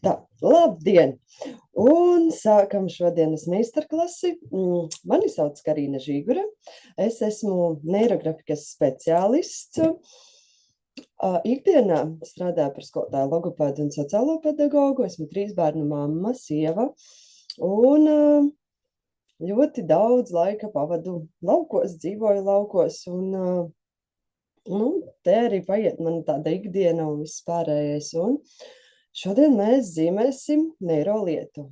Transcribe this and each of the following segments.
Tā, labdien! Un sākam šodienas meistarklasi. Mani sauc Karina Žīgure. Es esmu neirografikas speciālists. Ikdienā strādāju par skolotāju, logopēdu un sociālo pedagogu. Esmu 3 bērnu mamma, sieva. Un ļoti daudz laika pavadu laukos, dzīvoju laukos. Un te arī paiet man tāda ikdiena un viss pārējais. Un šodien mēs zīmēsim neirolietu.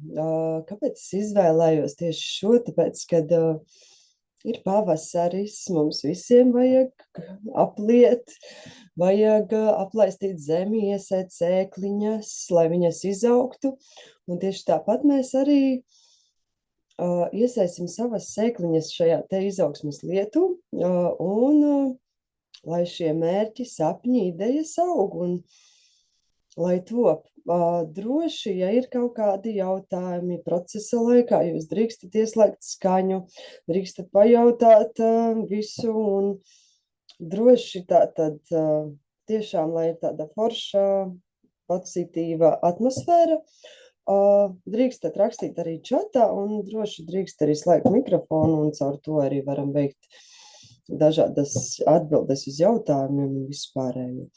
Kāpēc es izvēlējos tieši šo? Tāpēc, kad ir pavasaris, mums visiem vajag apliet, vajag aplaistīt zemi, iesēt sēkliņas, lai viņas izaugtu. Un tieši tāpat mēs arī iesēsim savas sēkliņas šajā te izaugsmes lietu un lai šie mērķi, sapņi, idejas aug un lai top. Droši, ja ir kaut kādi jautājumi procesa laikā, jūs drīkstat ieslēgt skaņu, drīkstat pajautāt visu un droši tātad tiešām, lai ir tāda forša, pozitīva atmosfēra, drīkstat rakstīt arī čatā un droši drīkst arī slēgt mikrofonu un caur to arī varam veikt dažādas atbildes uz jautājumiem un vispārējo.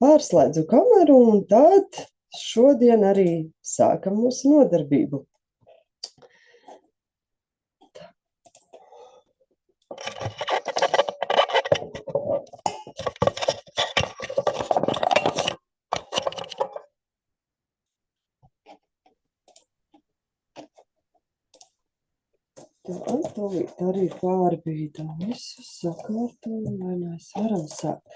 Pārslēdzu kameru un tad šodien arī sākam mūsu nodarbību. Tūlīt arī pārbīdam visu sakārtojumu, lai mēs varam sākt.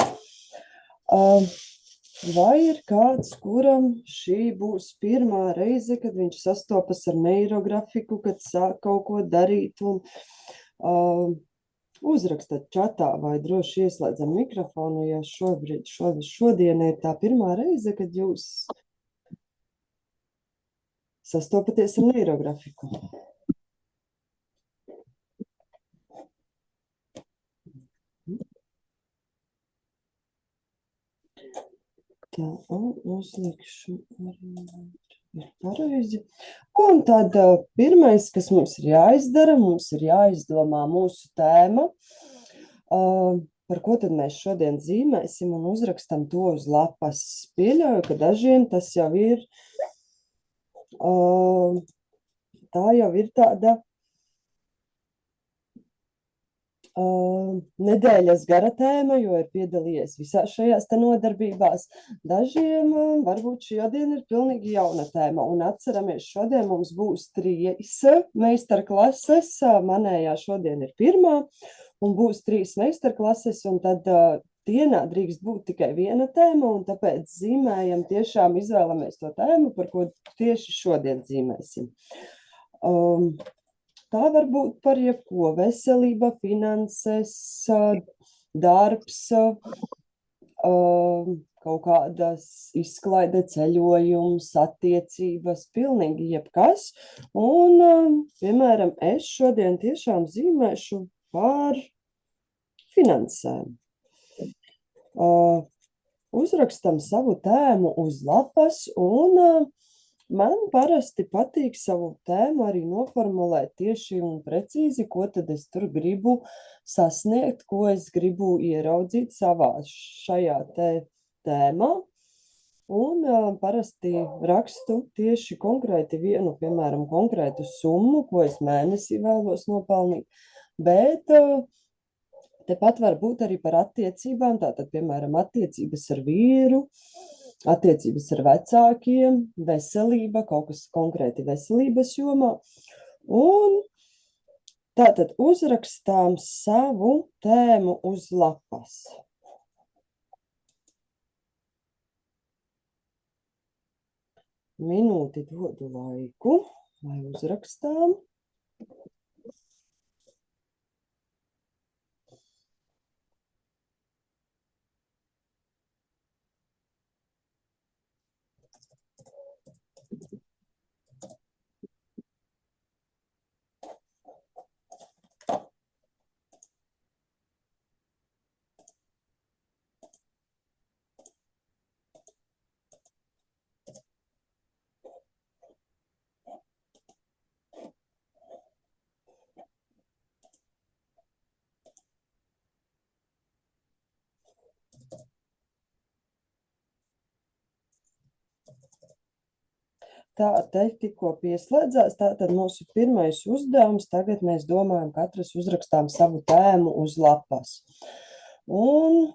Vai ir kāds, kuram šī būs pirmā reize, kad viņš sastopas ar neirografiku, kad sāk kaut ko darīt un uzrakstat čatā vai droši ieslēdzam mikrofonu, ja šodien ir tā pirmā reize, kad jūs sastopaties ar neirografiku? Tā, un uzlikšu arī ir pareizi. Un tad pirmais, kas mums ir jāizdara, mums ir jāizdomā mūsu tēma, par ko tad mēs šodien zīmēsim un uzrakstam to uz lapas. Pieļauju, ka dažiem tas jau ir, tā jau ir tāda nedēļas gara tēma, jo ir piedalījies visās šajās te nodarbībās. Dažiem varbūt šodien ir pilnīgi jauna tēma. Un atceramies, šodien mums būs 3 meistarklases. Manējā šodien ir 1. un būs 3 meistarklases. Un tad dienā drīkst būt tikai 1 tēma. Un tāpēc zīmējam, tiešām izvēlamies to tēmu, par ko tieši šodien zīmēsim. Tā var būt par jebko, veselība, finanses, darbs, kaut kādas izklaide, ceļojums, attiecības, pilnīgi jebkas. Un, piemēram, es šodien tiešām zīmēšu par finansēm. Uzrakstam savu tēmu uz lapas un man parasti patīk savu tēmu arī noformulēt tieši un precīzi, ko tad es tur gribu sasniegt, ko es gribu ieraudzīt savā šajā tēmā. Un parasti rakstu tieši konkrēti vienu, piemēram, konkrētu summu, ko es mēnesī vēlos nopelnīt. Bet tepat var būt arī par attiecībām, tātad, piemēram, attiecības ar vīru, attiecības ar vecākiem, veselība, kaut kas konkrēti veselības jomā. Un tātad uzrakstām savu tēmu uz lapas. Minūti dodu laiku, lai uzrakstām. tā te tikko pieslēdzās, tātad mūsu pirmais uzdevums, tagad mēs domājam, katrs uzrakstām savu tēmu uz lapas. Un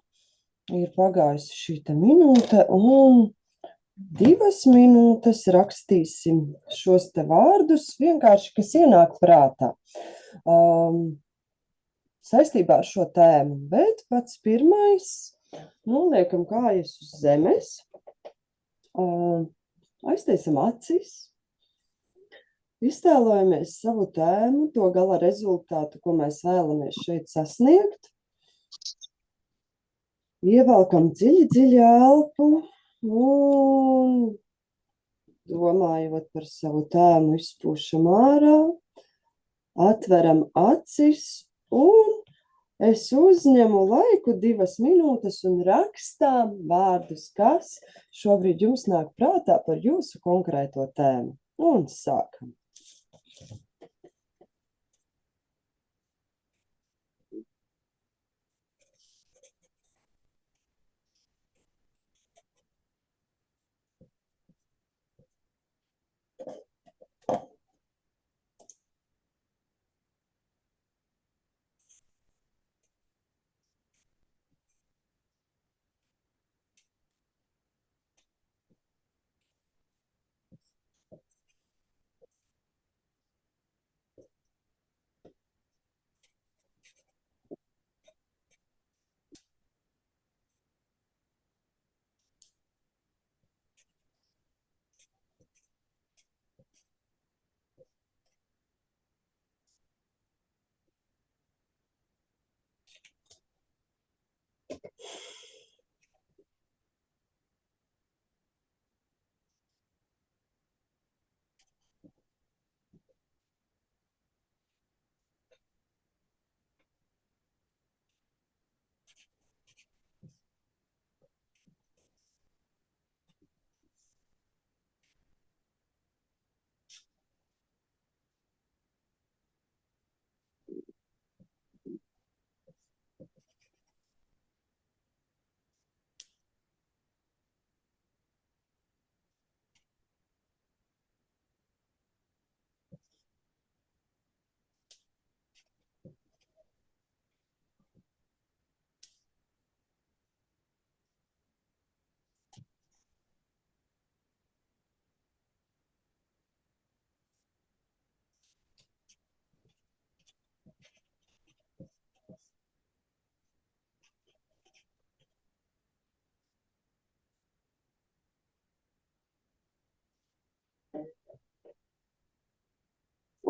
ir pagājusi šīta minūte, un 2 minūtes rakstīsim šos te vārdus, vienkārši, kas ienāk prātā. Saistībā ar šo tēmu, bet pats pirmais, noliekam kājas uz zemes, aiztaisam acis, iztēlojamies savu tēmu, to gala rezultātu, ko mēs vēlamies šeit sasniegt. Ievelkam dziļi elpu un domājot par savu tēmu, izpūšam ārā, atveram acis un es uzņemu laiku 2 minūtes un rakstām vārdus, kas šobrīd jums nāk prātā par jūsu konkrēto tēmu. Un sākam.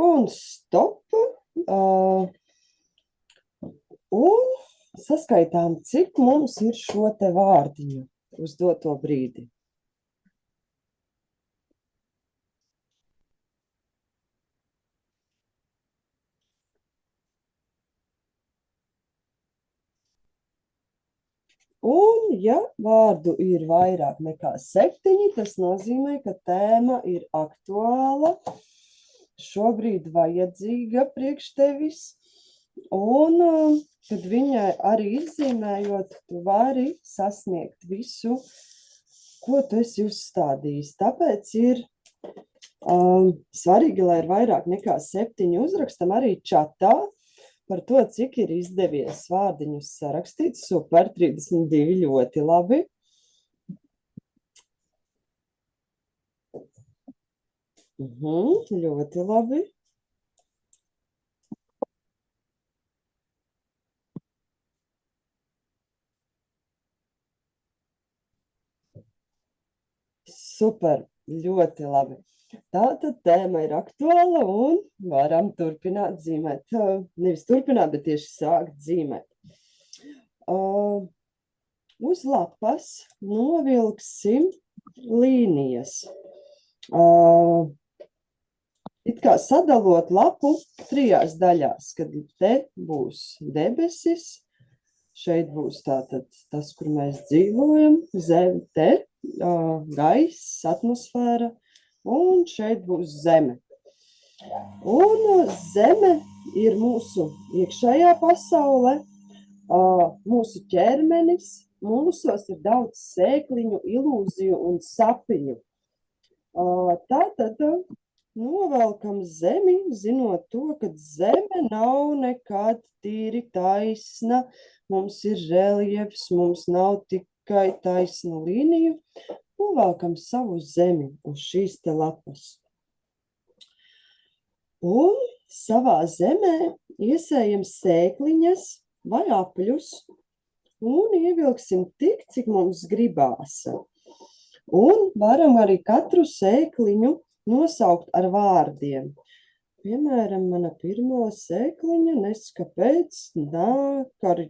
Un stop. Un saskaitām, cik mums ir šo te vārdiņu uz doto brīdi. Un, ja vārdu ir vairāk nekā 7, tas nozīmē, ka tēma ir aktuāla, šobrīd vajadzīga priekš tevis, un kad viņai arī izzīmējot, tu vari sasniegt visu, ko tu esi uzstādījis. Tāpēc ir svarīgi, lai ir vairāk nekā 7 uzrakstam arī čatā, par to, cik ir izdevies vārdiņus sarakstīt. Super, 32, ļoti labi. Ļoti labi. Super, ļoti labi. Tātad tēma ir aktuāla un varam turpināt zīmēt. Nevis turpināt, bet tieši sākt zīmēt. Uz lapas novilksim līnijas. It kā sadalot lapu 3 daļās, kad te būs debesis, šeit būs tātad tas, kur mēs dzīvojam, zeme te, gaiss, atmosfēra, un šeit būs zeme. Un zeme ir mūsu iekšējā pasaule, mūsu ķermenis, mūsos ir daudz sēkliņu, ilūziju un sapiņu. Tātad novelkam zemi, zinot to, ka zeme nav nekad tīri taisna. Mums ir reljefs, mums nav tikai taisnu līniju. Novelkam savu zemi uz šīs te lapas. Un savā zemē iesējam sēkliņas vai apļus un ievilksim tik, cik mums gribās. Un varam arī katru sēkliņu nosaukt ar vārdiem. Piemēram, mana pirmā sēkliņa neskapēc nāk ar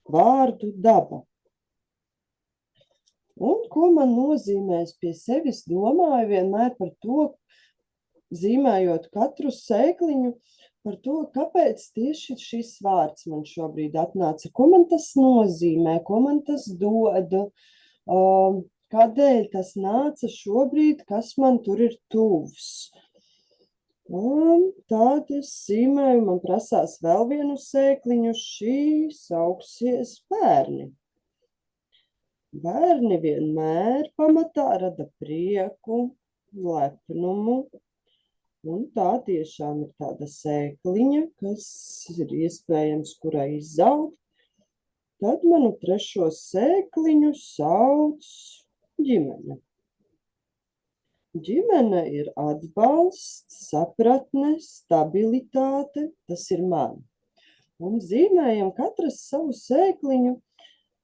vārdu daba. Un ko man nozīmēs pie sevis, domāju vienmēr par to, zīmējot katru sēkliņu, par to, kāpēc tieši šis vārds man šobrīd atnāca, ko man tas nozīmē, ko man tas dod, kādēļ tas nāca šobrīd, kas man tur ir tuvs. Un tad es zīmēju, man prasās vēl vienu sēkliņu, šī sauksies bērni. Bērni vienmēr pamatā rada prieku, lepnumu, un tā tiešām ir tāda sēkliņa, kas ir iespējams, kurai izaugt. Tad manu trešo sēkliņu sauc ģimene. Ģimene ir atbalsts, sapratne, stabilitāte, tas ir man. Un zīmējam katras savu sēkliņu,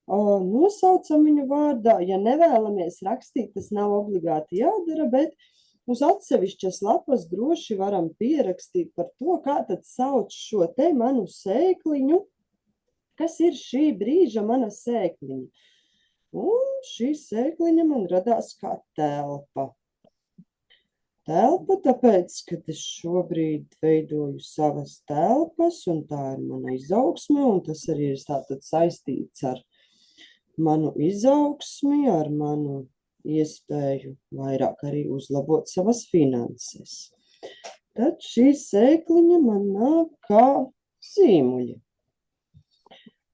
nosaucam viņu vārdā. Ja nevēlamies rakstīt, tas nav obligāti jādara, bet uz atsevišķas lapas droši varam pierakstīt par to, kā tad sauc šo te manu sēkliņu, kas ir šī brīža mana sēkliņa. Un šī sēkliņa man radās kā telpa. Telpa, tāpēc, kad es šobrīd veidoju savas telpas, un tā ir mana izaugsme, un tas arī ir tātad saistīts ar manu izaugsmi, ar manu iespēju vairāk arī uzlabot savas finanses. Tad šī sēkliņa man nāk kā zīmuļi.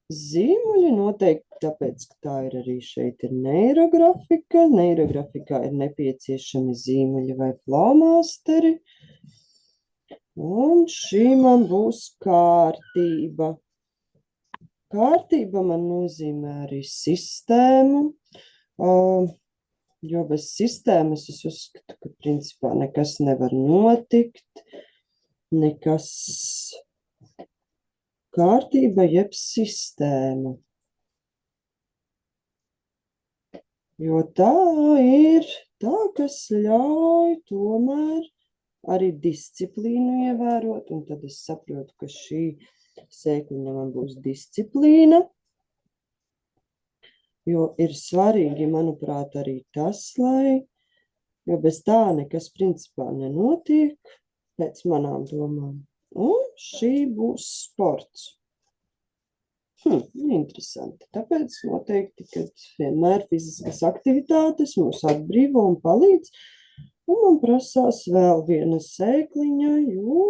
Zīmuļi noteikti tāpēc, ka tā ir arī šeit ir neirografika. Neirografikā ir nepieciešami zīmuļi vai flomasteri. Un šī man būs kārtība. Kārtība man nozīmē arī sistēmu, jo bez sistēmas es uzskatu, ka principā nekas nevar notikt, nekas kārtība jeb sistēma. Jo tā ir tā, kas ļauj tomēr arī disciplīnu ievērot, un tad es saprotu, ka šī sēkliņa man būs disciplīna, jo ir svarīgi, manuprāt, arī tas, jo bez tā nekas principā nenotiek pēc manām domām. Un šī būs sports. Interesanti. Tāpēc noteikti, ka vienmēr fiziskas aktivitātes mūs atbrīvo un palīdz. Un man prasās vēl viena sēkliņa, jo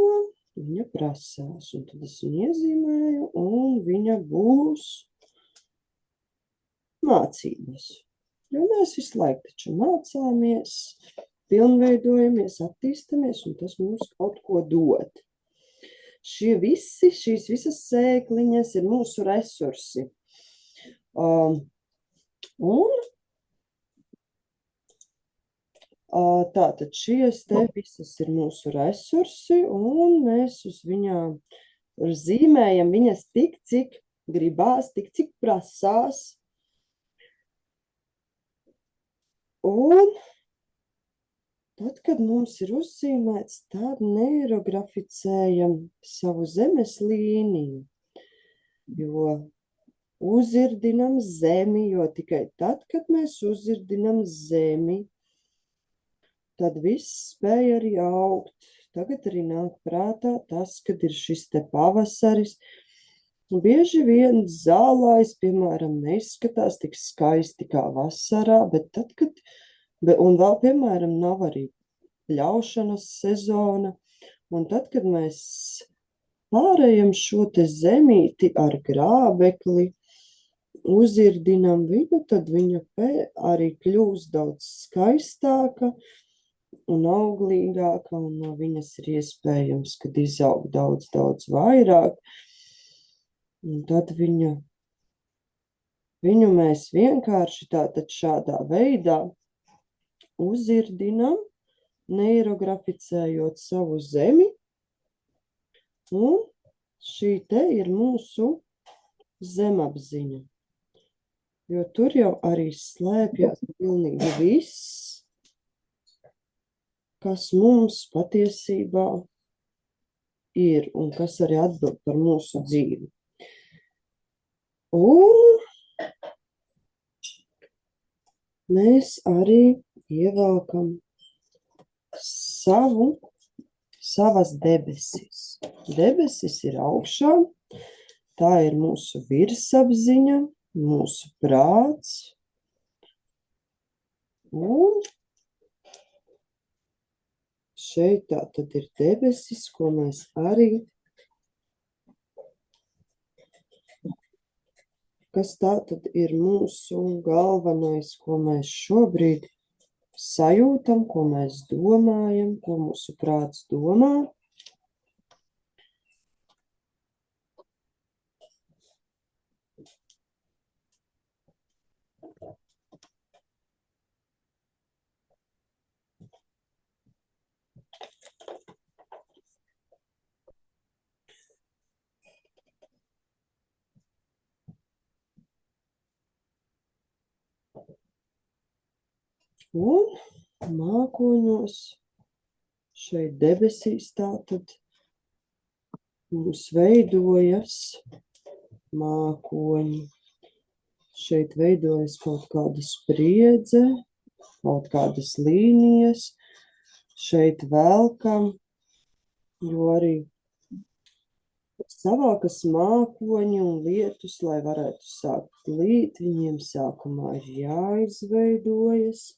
viņa prasās. Un tad es viņu iezīmēju, un viņa būs mācības. Jo mēs visu laiku taču mācāmies, pilnveidojamies, attīstamies, un tas mums kaut ko dod. Šīs visas sēkliņas ir mūsu resursi. Tātad šies te visas ir mūsu resursi, un mēs uz viņām zīmējam viņas tik, cik gribās, tik, cik prasās. Un tad, kad mums ir uzzīmēts, tad neirograficējam savu zemes līniju, jo uzirdinam zemi, jo tikai tad, kad mēs uzirdinam zemi, tad viss spēj arī augt. Tagad arī nāk prātā tas, kad ir šis te pavasaris. Bieži vien zālājs, piemēram, neizskatās tik skaisti kā vasarā, bet tad, kad un vēl, piemēram, nav arī pļaušanas sezona. Un tad, kad mēs pārējam šo te zemīti ar grābekli, uzirdinam viņu, tad viņa arī kļūst daudz skaistāka un auglīgāka, un no viņas ir iespējams, kad izaug daudz, daudz vairāk. Un tad viņu mēs vienkārši tātad šādā veidā uzirdinam, neirograficējot savu zemi, un šī te ir mūsu zemapziņa, jo tur jau arī slēpjas pilnīgi viss, kas mums patiesībā ir un kas arī atbild par mūsu dzīvi. Un mēs arī ievelkam savas debesis. Debesis ir augšā, tā ir mūsu virsapziņa, mūsu prāts, un šeit tā tad ir debesis, ko mēs arī, kas tā tad ir mūsu galvenais, ko mēs šobrīd sajūtam, ko mēs domājam, ko mūsu prāts domā. Un mākoņos šeit debesīs tātad mums veidojas mākoņi. Šeit veidojas kaut kāda spriedze, kaut kādas līnijas. Šeit velkam, jo arī savākas mākoņi un lietus, lai varētu sākt līt, viņiem sākumā ir jāizveidojas.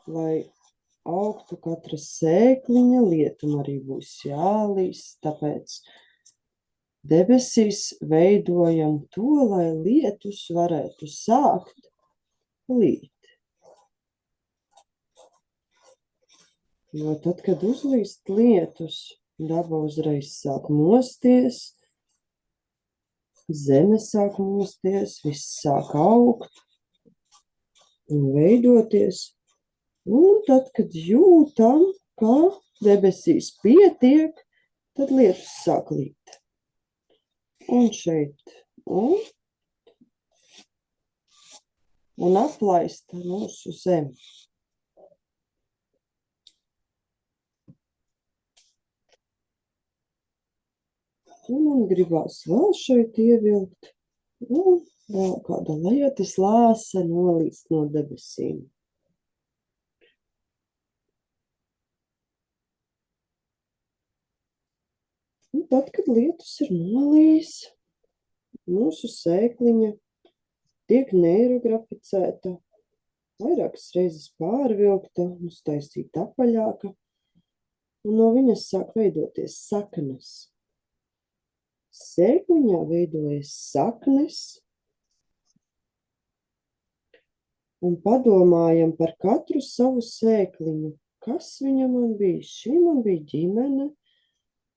Lai augtu katra sēkliņa, lietum arī būs jālīst, tāpēc debesīs veidojam to, lai lietus varētu sākt līt. Jo tad, kad uzlīst lietus, daba uzreiz sāk mosties, zeme sāk mosties, viss sāk augt un veidoties. Un tad, kad jūtam, ka debesīs pietiek, tad lietus sāk līt. Un šeit, un aplaist mūsu zemi. Un man gribās vēl šeit ievilkt, un vēl kāda lietas lāse nolīst no debesīm. Un tad, kad lietus ir nolīs, mūsu sēkliņa tiek neirograficēta, vairākas reizes pārvilkta, uztaisīta apaļāka, un no viņas sāk veidoties saknes. Sēkliņā veidojas saknes, un padomājam par katru savu sēkliņu. Kas viņa man bija? Šī man bija ģimene,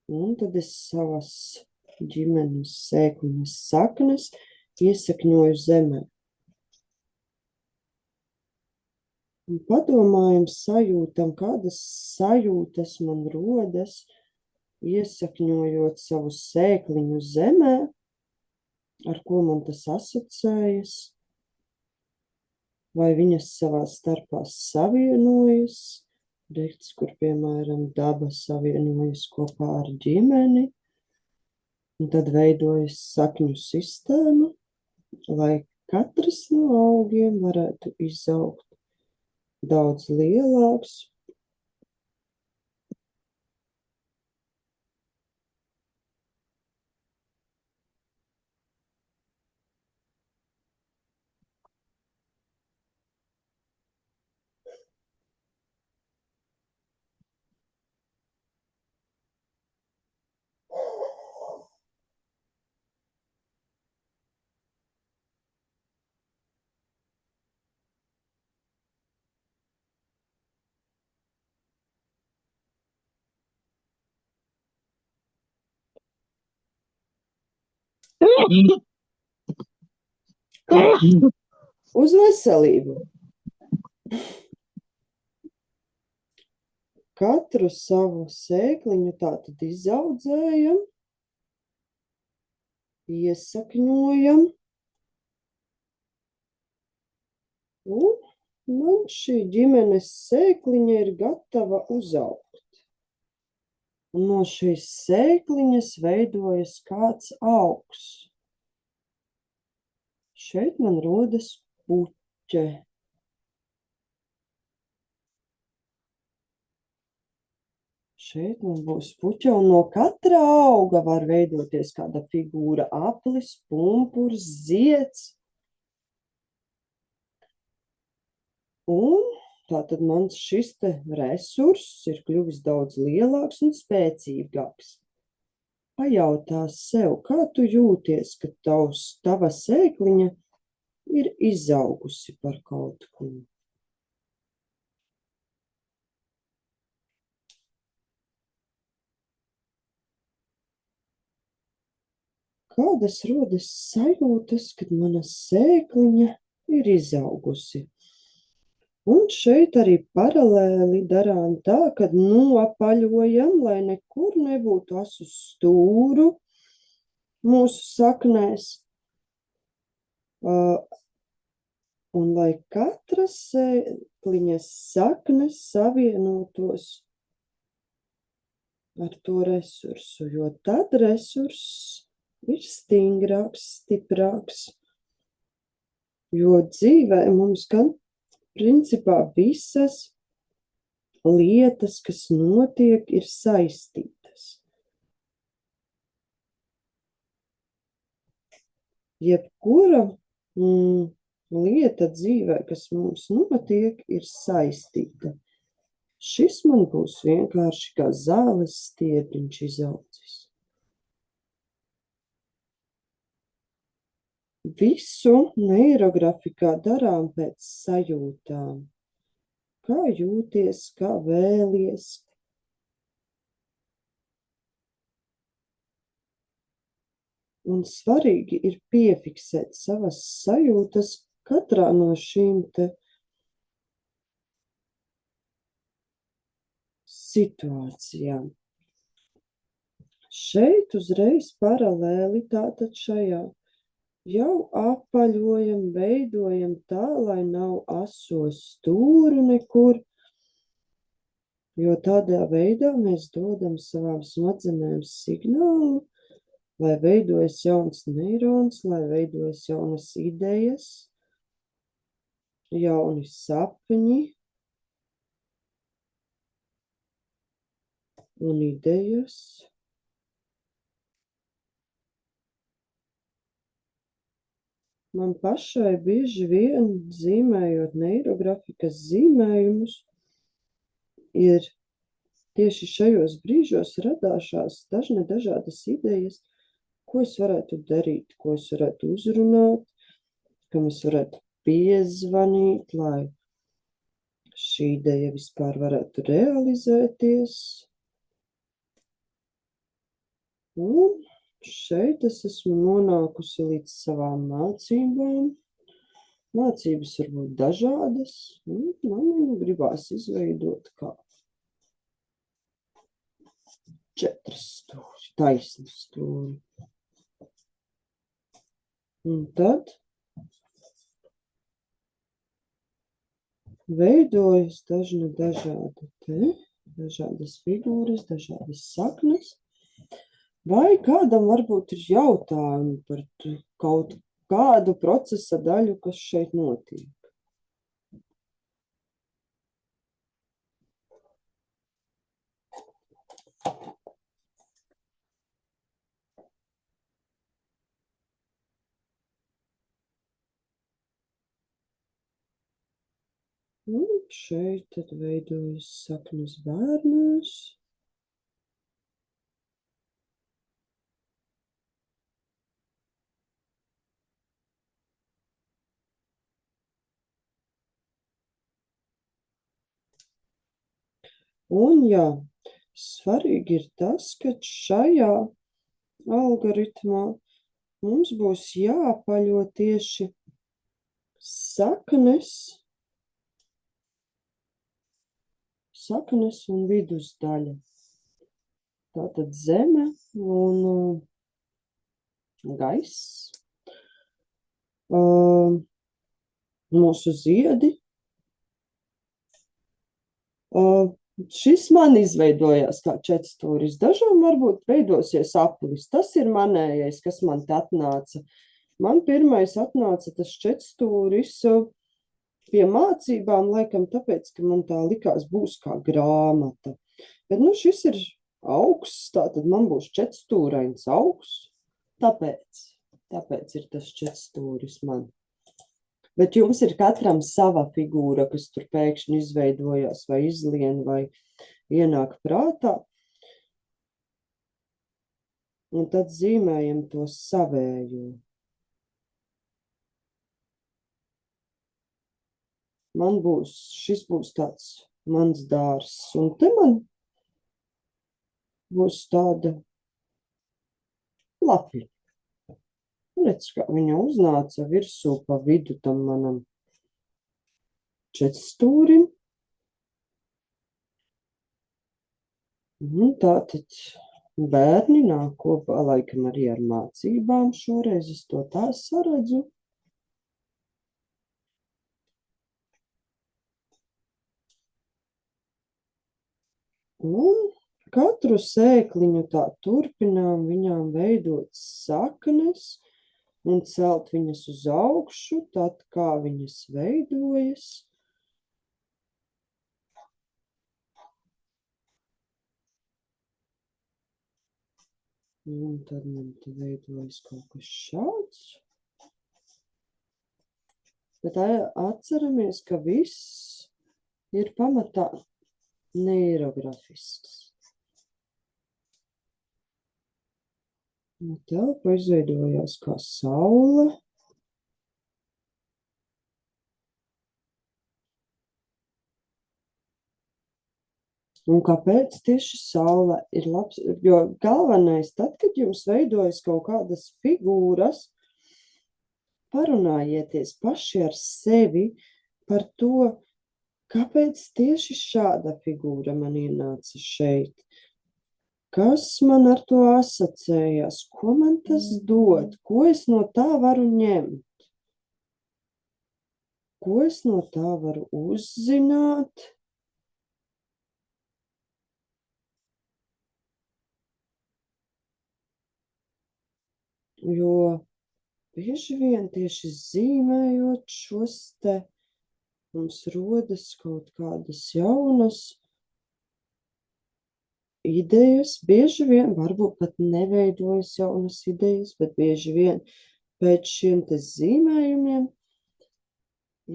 un tad es savas ģimenes sēkliņas saknes iesakņoju zemē. Un padomājam, sajūtam, kādas sajūtas man rodas, iesakņojot savu sēkliņu zemē, ar ko man tas asociējas, vai viņas savā starpā savienojas, redz, kur, piemēram, daba savienojas kopā ar ģimeni, un tad veidojas sakņu sistēma, lai katrs no augiem varētu izaugt daudz lielāks. Uz veselību! Katru savu sēkliņu tātad izaudzējam, iesakņojam, un man šī ģimenes sēkliņa ir gatava uzaugt. Un no šīs sēkliņas veidojas kāds augs. Šeit man rodas puķe. Šeit man būs puķe, un no katra auga var veidoties kāda figūra - aplis, pumpurs, zieds. Un tātad mans šis te resurss ir kļuvis daudz lielāks un spēcīgāks. Pajautā sev, kā tu jūties, kad tava sēkliņa ir izaugusi par kaut ko. Kādas rodas sajūtas, kad mana sēkliņa ir izaugusi? Un šeit arī paralēli darām tā, kad nopaļojam, lai nekur nebūtu asu stūru mūsu saknēs. Un lai katra sēkliņas sakne savienotos ar to resursu, jo tad resurss ir stingrāks, stiprāks. Jo dzīvē mums gan principā visas lietas, kas notiek, ir saistītas. Jebkura lieta dzīvē, kas mums notiek, ir saistīta. Šis man būs vienkārši kā zāles stiepiņš izaudzis. Visu neirografikā darām pēc sajūtām. Kā jūties, kā vēlies. Un svarīgi ir piefiksēt savas sajūtas katrā no šīm te situācijām. Šeit uzreiz paralēli tātad šajā jau apaļojam, veidojam tā, lai nav aso stūru nekur, jo tādā veidā mēs dodam savām smadzenēm signālu, lai veidojas jauns neirons, lai veidojas jaunas idejas, jauni sapņi un idejas. Man pašai bieži vien zīmējot neirografikas zīmējumus, ir tieši šajos brīžos radāšās dažādas idejas, ko es varētu darīt, ko es varētu uzrunāt, kam es varētu piezvanīt, lai šī ideja vispār varētu realizēties. Un šeit es esmu nonākusi līdz savām mācībām. Mācības var būt dažādas, un man gribās izveidot kā 4 stūri, taisni stūri. Un tad veidojas dažādas figūras, dažādas saknes. Vai kādam varbūt ir jautājumi par kaut kādu procesa daļu, kas šeit notiek? Un šeit tad veidojas saknes bērnos. Un jā, svarīgi ir tas, ka šajā algoritmā mums būs jāapaļo tieši saknes un vidusdaļa. Tātad zeme un gaiss. Mūsu ziedi. Šis man izveidojās kā četrstūris. Dažām varbūt veidosies aplis. Tas ir manējais, kas man te atnāca. Man pirmais atnāca tas četrstūris pie mācībām, laikam tāpēc, ka man tā likās būs kā grāmata. Bet šis ir augsts, tātad man būs četrstūrains augsts. Tāpēc ir tas četrstūris man. Bet jums ir katram sava figūra, kas tur pēkšņi izveidojās vai izlien vai ienāk prātā. Un tad zīmējam to savējo. Šis būs tāds mans dārzs. Un te man būs tāda lapļa. Redz, kā viņa uznāca virsū pa vidu tam manam četrstūrim. Tātad bērni nāk kopā, laikam arī ar mācībām šoreiz, es to tā saredzu. Un katru sēkliņu tā turpinām viņām veidot saknes un celt viņas uz augšu, tad kā viņas veidojas. Un tad man te veidojas kaut kas šāds. Bet atceramies, ka viss ir pamatā neirografisks. Telpa izveidojās kā saule. Un kāpēc tieši saule ir labs? Jo galvenais, tad, kad jums veidojas kaut kādas figūras, parunājieties paši ar sevi par to, kāpēc tieši šāda figūra man ienāca šeit. Kas man ar to asociējās? Ko man tas dod? Ko es no tā varu ņemt? Ko es no tā varu uzzināt? Jo bieži vien tieši zīmējot šos te mums rodas kaut kādas jaunas idejas, bieži vien varbūt pat neveidojas jaunas idejas, bet bieži vien pēc šiem te zīmējumiem,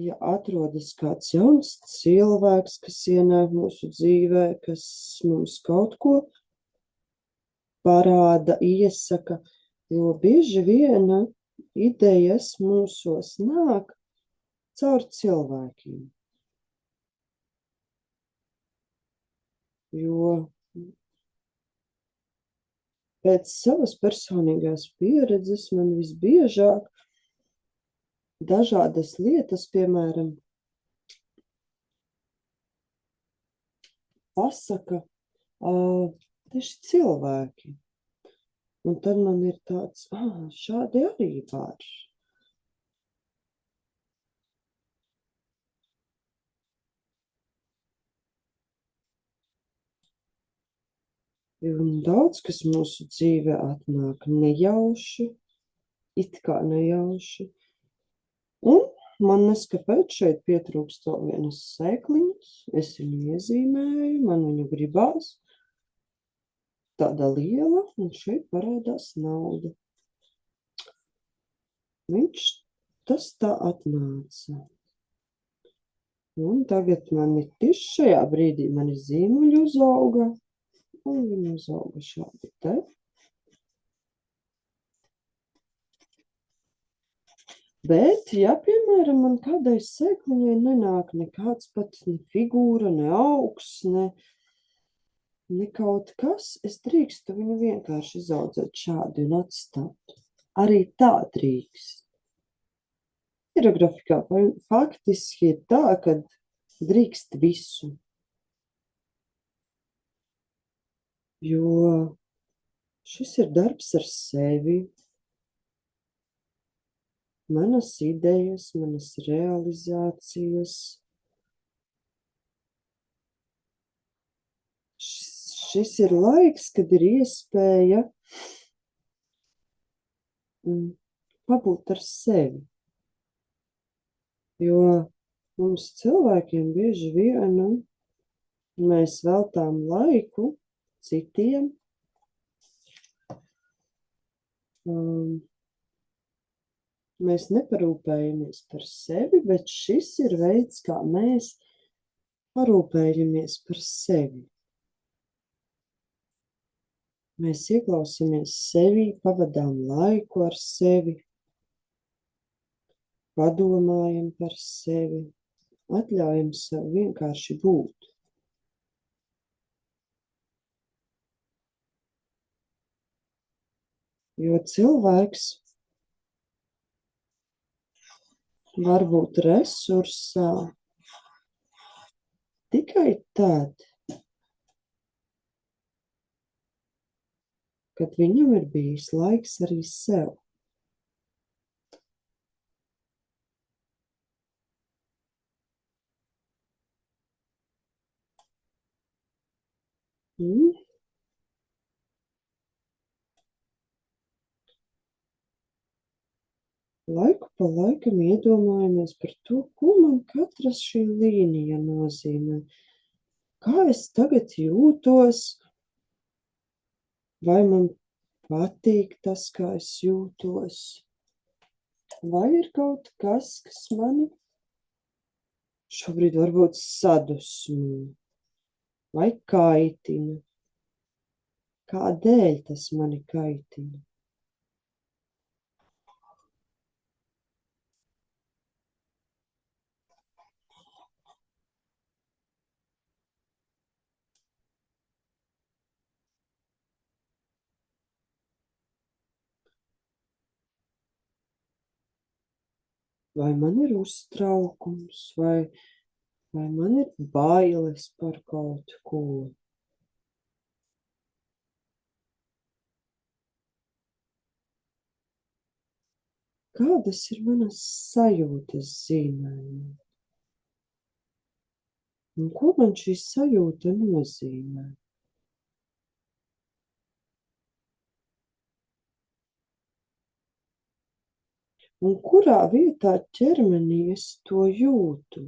ja atrodas kāds jauns cilvēks, kas ienāk mūsu dzīvē, kas mums kaut ko parāda, iesaka, jo bieži vien idejas mūsos nāk caur cilvēkiem. Jo pēc savas personīgās pieredzes man visbiežāk dažādas lietas, piemēram, pasaka tieši cilvēki. Un tad man ir tāds, šādi arī var. Un daudz, kas mūsu dzīvē atnāk nejauši, it kā nejauši. Un man neskapēc šeit pietrūkst vēl vienas sēkliņas, es viņu iezīmēju, man viņu gribās. Tāda liela, un šeit parādās nauda. Tas tā atnāca. Un tagad man ir tieši šajā brīdī mani zīmuļi uzauga, un viņi uzauga šādi te. Bet, ja, piemēram, man kādai sēkliņai nenāk nekāds pat ne figūra, ne augsts, ne kaut kas, es drīkstu viņu vienkārši izaudzēt šādi un atstāt. Arī tā drīkst. Hierografikā faktiski ir tā, ka drīkst visu. Jo šis ir darbs ar sevi, manas idejas, manas realizācijas. Šis ir laiks, kad ir iespēja pabūt ar sevi. Jo mums cilvēkiem bieži vien mēs veltām laiku citiem. Mēs neparūpējamies par sevi, bet šis ir veids, kā mēs parūpējamies par sevi. Mēs ieklausāmies sevi, pavadām laiku ar sevi, padomājam par sevi, atļaujam sev vienkārši būt. Jo cilvēks var būt resursā tikai tad, kad viņam ir bijis laiks arī sev. Laiku pa laikam iedomājamies par to, ko man katra šī līnija nozīmē. Kā es tagad jūtos? Vai man patīk tas, kā es jūtos? Vai ir kaut kas, kas mani šobrīd varbūt sadusmo vai kaitina? Kādēļ tas mani kaitina? Vai man ir uztraukums, vai man ir bailes par kaut ko? Kādas ir manas sajūtas zīmējumi? Un ko man šī sajūta nozīmē? Un kurā vietā ķermenī es to jūtu?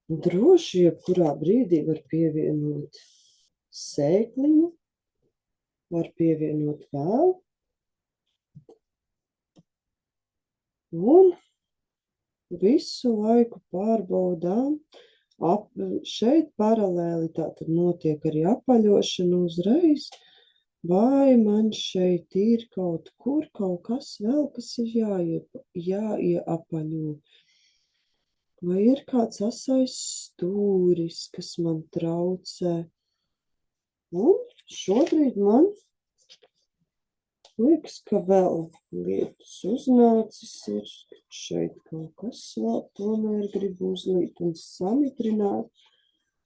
Droši jebkurā brīdī var pievienot sēkliņu, var pievienot vēl. Un visu laiku pārbaudām. Šeit paralēli tātad notiek arī apaļošana uzreiz. Vai man šeit ir kaut kur kaut kas vēl, kas ir jāieapaļo? Vai ir kāds asais stūris, kas man traucē? Un šobrīd man liekas, ka vēl lietus uznācis ir. Šeit kaut kas vēl tomēr grib uzlīt un samitrināt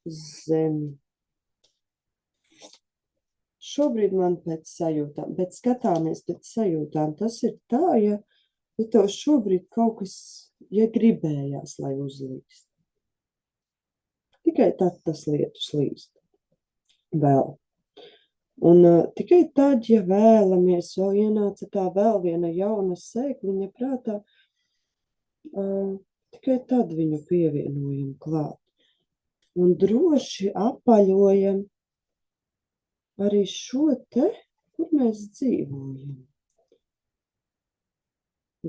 zemi. Šobrīd man pēc sajūtām, bet skatāmies pēc sajūtām. Tas ir tā, ja tev šobrīd kaut kas, ja gribējās, lai uzlīst. Tikai tad tas lietus līst. Vēl. Un tikai tad, ja vēlamies, vēl ienāca tā vēl viena jauna sēkliņa prātā, tikai tad viņu pievienojam klāt. Un droši apaļojam arī šo te, kur mēs dzīvojam.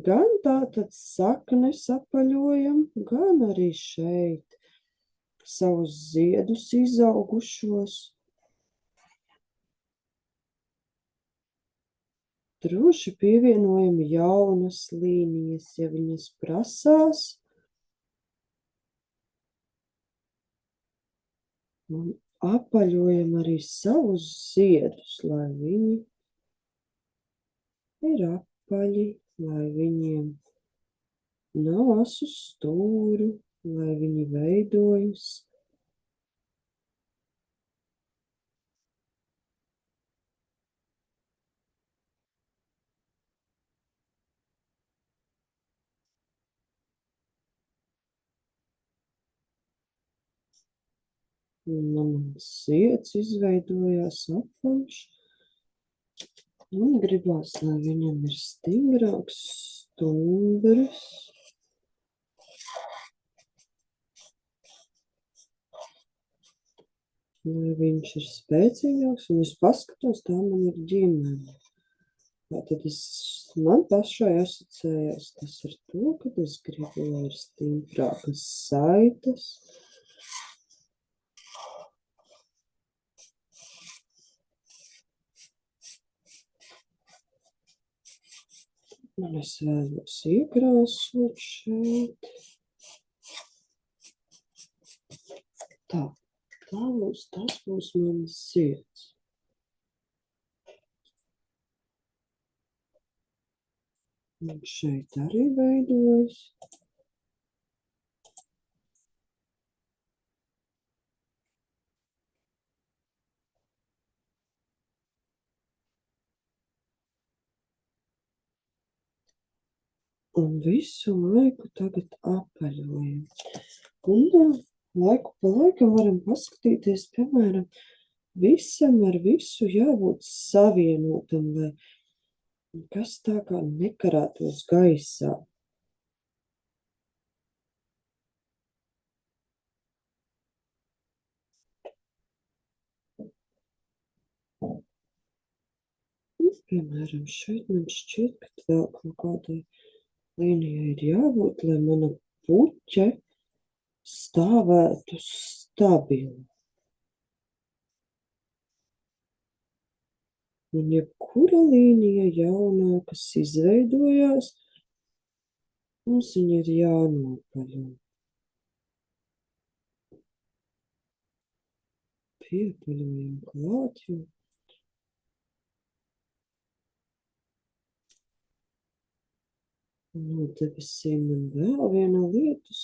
Gan tātad saknes apaļojam, gan arī šeit savus ziedus izaugušos. Droši pievienojam jaunas līnijas, ja viņas prasās. Un apaļojam arī savus ziedus, lai viņi ir apaļi, lai viņiem nav asu stūru, lai viņi veidojas. Mans zieds izveidojās apaļš. Un gribās, lai viņam ir stingrāks stumbrs. Lai viņš ir spēcīgāks, un es paskatos, tā man ir ģimene. Tātad man pašai asociējās tas ar to, kad es gribu, lai ir stingrākas saites. Un es vēlos iekrāsot šeit. Tā, tas būs mans zieds. Un šeit arī veidojas. Un visu laiku tagad apaļojam. Un laiku pa laikam varam paskatīties, piemēram, visam ar visu jābūt savienotam, lai kas tā kā nekarātos gaisā. Piemēram, šeit man šķiet, ka vēl kaut kādai līnijai ir jābūt, lai mana puķe stāvētu stabili. Un jebkura līnija jaunā, kas izveidojās, mums viņa ir jānopaļo. Piepaļojam klāt, jo no debesīm man vēl viena lietus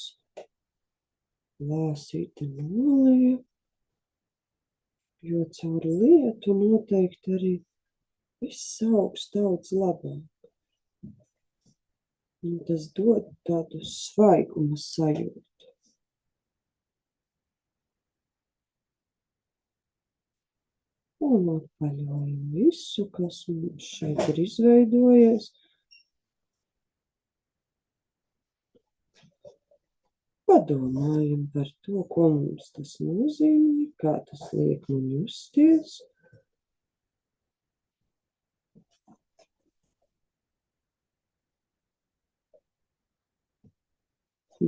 lāsīte nolija, jo caur lietu noteikti arī viss augs daudz labāk. Un tas dod tādu svaiguma sajūtu. Un atpaļojam visu, kas mums šeit ir izveidojies. Padomājam par to, ko mums tas nozīmē, kā tas liek man justies.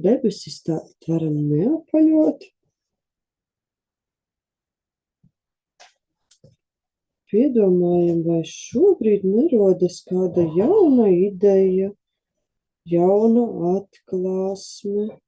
Debesis tātad varam neapaļot. Piedomājam, vai šobrīd nerodas kāda jauna ideja, jauna atklāsme.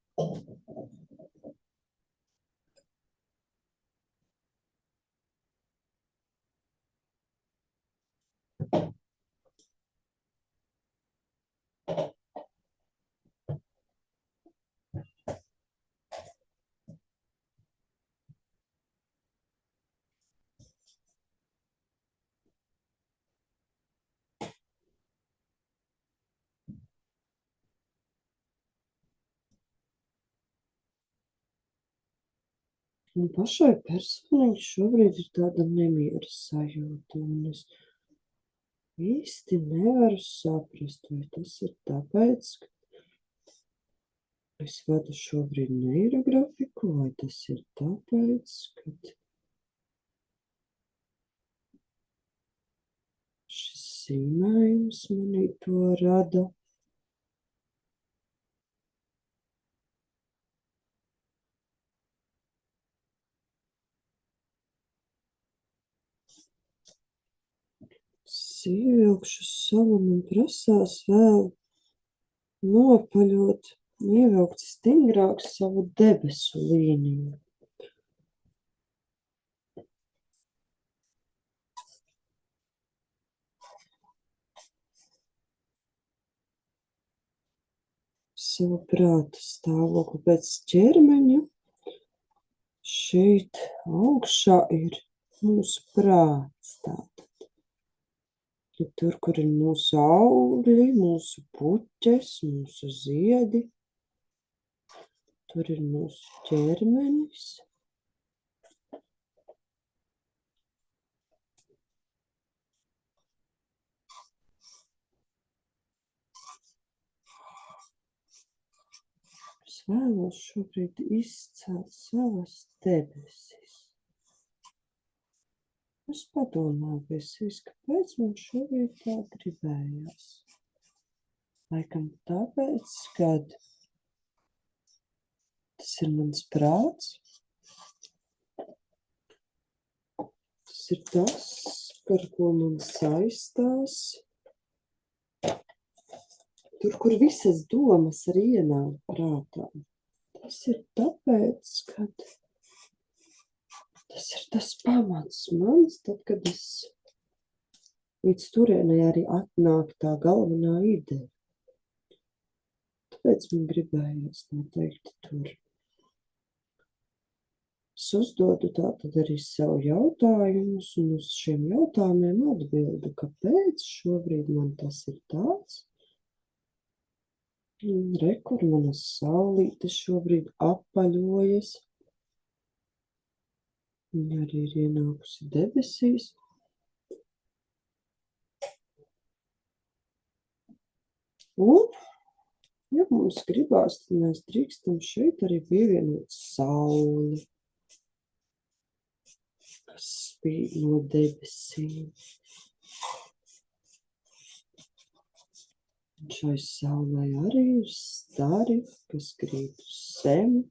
Un pašai personīgi šobrīd ir tāda nemiera sajūta, un es īsti nevaru saprast, vai tas ir tāpēc, ka es vadu šobrīd neirografiku, vai tas ir tāpēc, ka šis zīmējums manī to rada. Ievilkšu savu, man prasās vēl nopaļot, ievilkt stingrāk savu debesu līniju. savu prāta stāvokli pēc ķermeņa. Šeit augšā ir mūsu prāts tātad. Tur, kur ir mūsu augļi, mūsu puķes, mūsu ziedi. Tur ir mūsu ķermenis. Es vēlos šobrīd izcelt savas debesis. Es padomāju pie sevis, kāpēc man šobrīd tā gribējās. Laikam tāpēc, kad tas ir mans prāts. Tas ir tas, par ko man saistās. Tur, kur visas domas arī ienāk prātā. Tas ir tāpēc, kad tas ir tas pamats mans, tad, kad es līdz turienei arī atnāk tā galvenā ideja. Tāpēc man gribējās noteikti tur. Es uzdodu tātad arī sev jautājumus, un uz šiem jautājumiem atbildu, kāpēc šobrīd man tas ir tāds. Re, kur manas saulīte šobrīd apaļojas. Viņa arī ir ienākusi debesīs. Un, ja mums gribās, tad mēs drīkstam šeit arī pievienot sauli, kas spīd no debesīm. Un šai saulē arī ir stari, kas krīt uz zemi,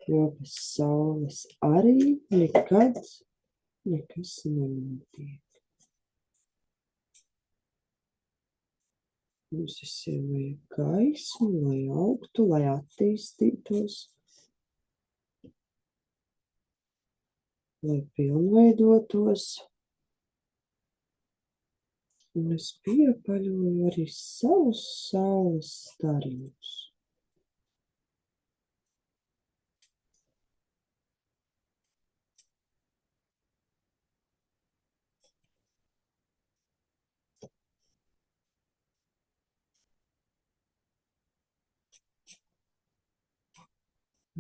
jo bez saules arī nekad nekas nenotiek. Mums visiem vajag gaismu, lai augtu, lai attīstītos, lai pilnveidotos. Un es piepaļoju arī savus saules stariņus.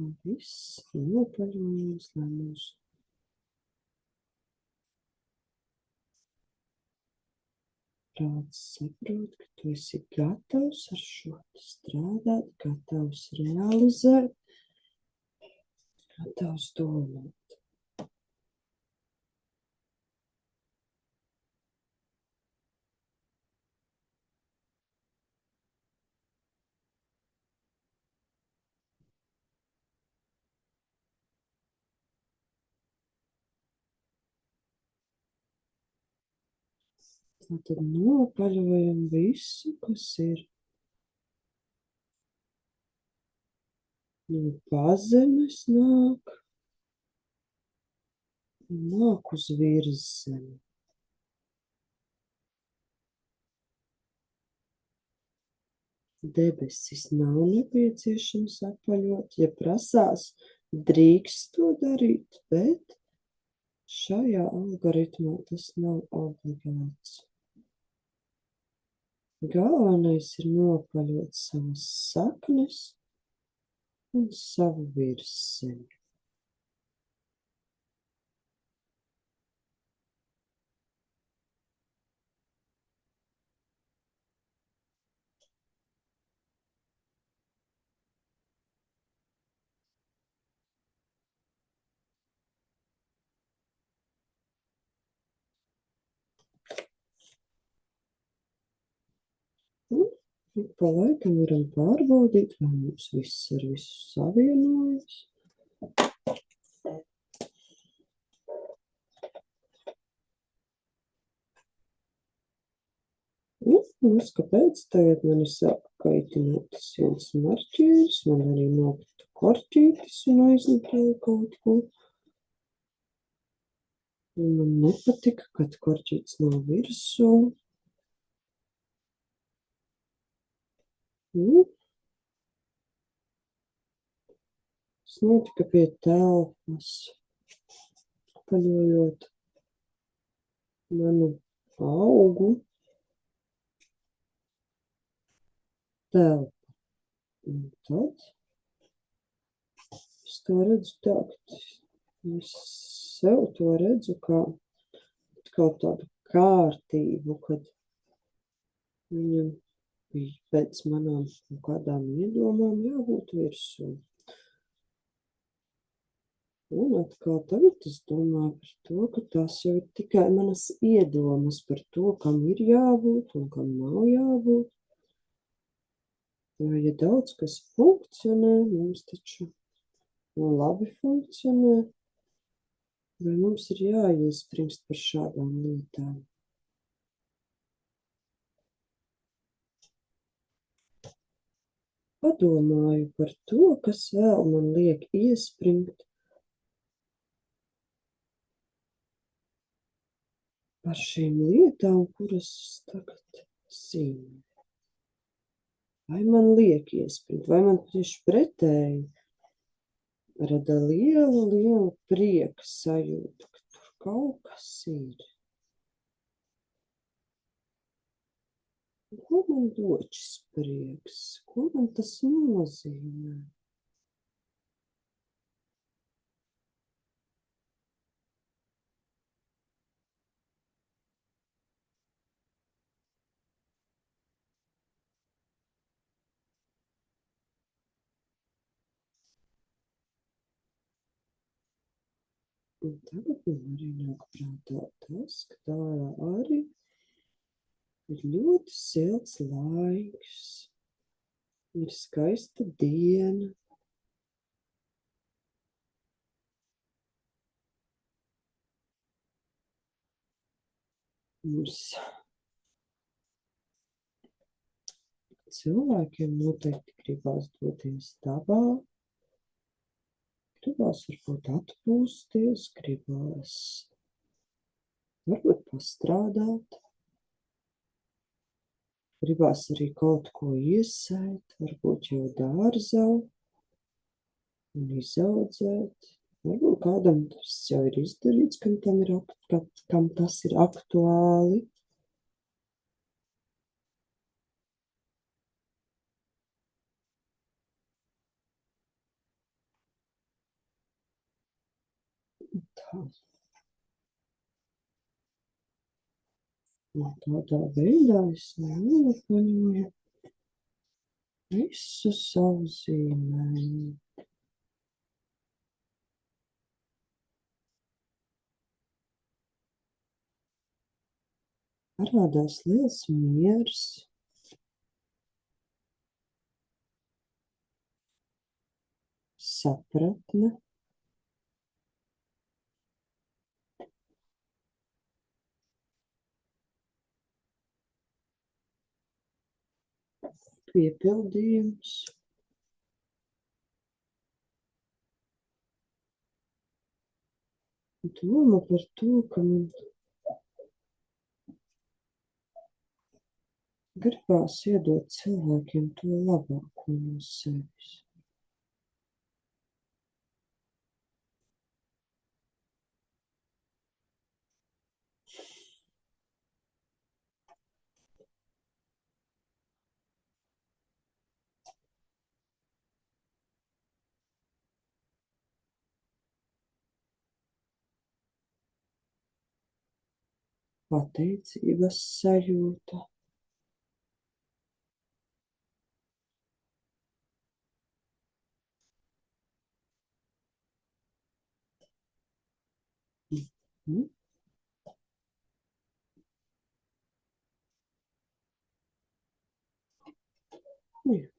Un viss nopaļojums, lai mūsu prāts saprot, ka tu esi gatavs ar šo strādāt, gatavs realizēt, gatavs domāt. Tad nopaļojam visu, kas ir no pazemes nāk uz virszemi. Debesis nav nepieciešams apaļot, ja prasās, drīkst to darīt, bet šajā algoritmā tas nav obligāts. Galvenais ir nopaļot savas saknes un savu virszemi. Un pa laikam varam pārbaudīt, vai mums viss ar visu savienojas. Un kāpēc tagad mani sāk kaitināt tas viens marķieris, man arī nokrita korķītis un aizlitoja kaut ko. Un man nepatika, kad korķītis nav virsū. Tas notika pie telpas, paļojot manu augu telpu. Un tad es to redzu tā, ka es sev to redzu kā tādu kārtību, kad viņam bija pēc manām kādām iedomām jābūt virsū. Un atkal tagad es domāju par to, ka tās jau ir tikai manas iedomas par to, kam ir jābūt un kam nav jābūt. Jo, ja daudz kas funkcionē, mums taču labi funkcionē, vai mums ir jāiespringst par šādām lietām. Padomāju par to, kas vēl man liek iespringt par šīm lietām, kuras tagad zinu. Vai man liek iespringt, vai man tieši pretēji rada lielu prieka sajūtu, ka tur kaut kas ir. Ko man dod šis prieks? Ko man tas nozīmē? Un tagad man arī nāk prātā tas, ka tā arī ir ļoti silts laiks. Ir skaista diena. Mums cilvēkiem noteikti gribās doties dabā, gribās varbūt atpūsties, gribās varbūt pastrādāt, gribās arī kaut ko iesēt, varbūt jau dārzā un izaudzēt. Varbūt kādam tas jau ir izdarīts, kam tas ir aktuāli. Tā. Un tādā veidā es nopaņoju visu savu zīmējumu. Parādās liels miers, sapratne, piepildījums. Doma par to, ka man gribās iedot cilvēkiem to labāko no sevis. Pateicības sajūta. Mhm. Jā.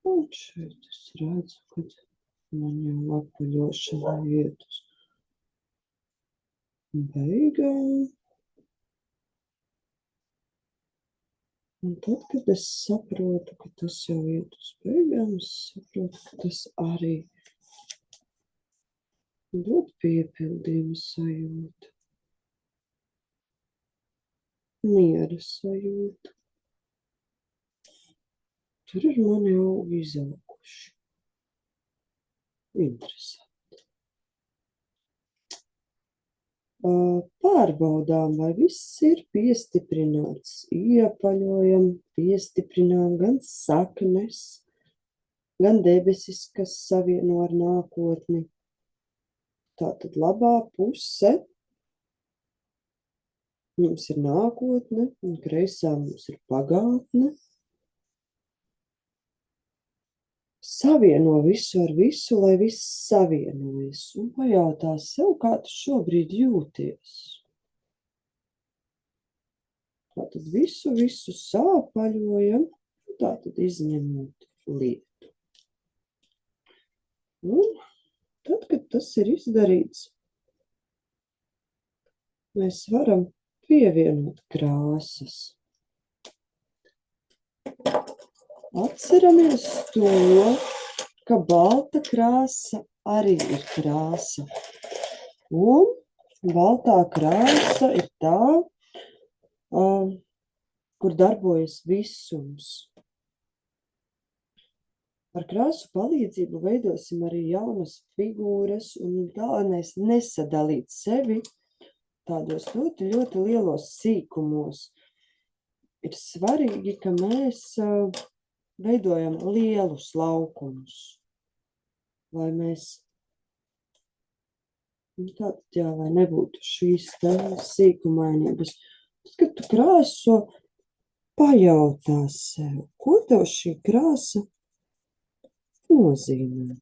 Un šeit es redzu, ka man jau apaļošana iet uz beigām. Un tad, kad es saprotu, ka tas jau iet uz beigām, es saprotu, ka tas arī dod piepildījumu sajūtu, miera sajūtu. Tur ir mani augi izauguši. Interesanti. Pārbaudām, vai viss ir piestiprināts. Iepaļojam, piestiprinām gan saknes, gan debesis, kas savieno ar nākotni. Tātad labā puse mums ir nākotne, un kreisā mums ir pagātne. Savieno visu ar visu, lai viss savienojas, un pajautā sev, kā tu šobrīd jūties. Tātad visu sāpaļojam, tātad izņemot lietu. Un tad, kad tas ir izdarīts, mēs varam pievienot krāsas. Atceramies to, ka balta krāsa arī ir krāsa. Un baltā krāsa ir tā, kur darbojas visums. Ar krāsu palīdzību veidosim arī jaunas figūras, un galvenais nesadalīt sevi tādos ļoti, ļoti lielos sīkumos. Ir svarīgi, ka mēs veidojam lielus laukumus, lai mēs, tātad, jā, lai nebūtu šīs sīkumainības. Tad, kad tu krāso, pajautā sev, ko tev šī krāsa nozīmē.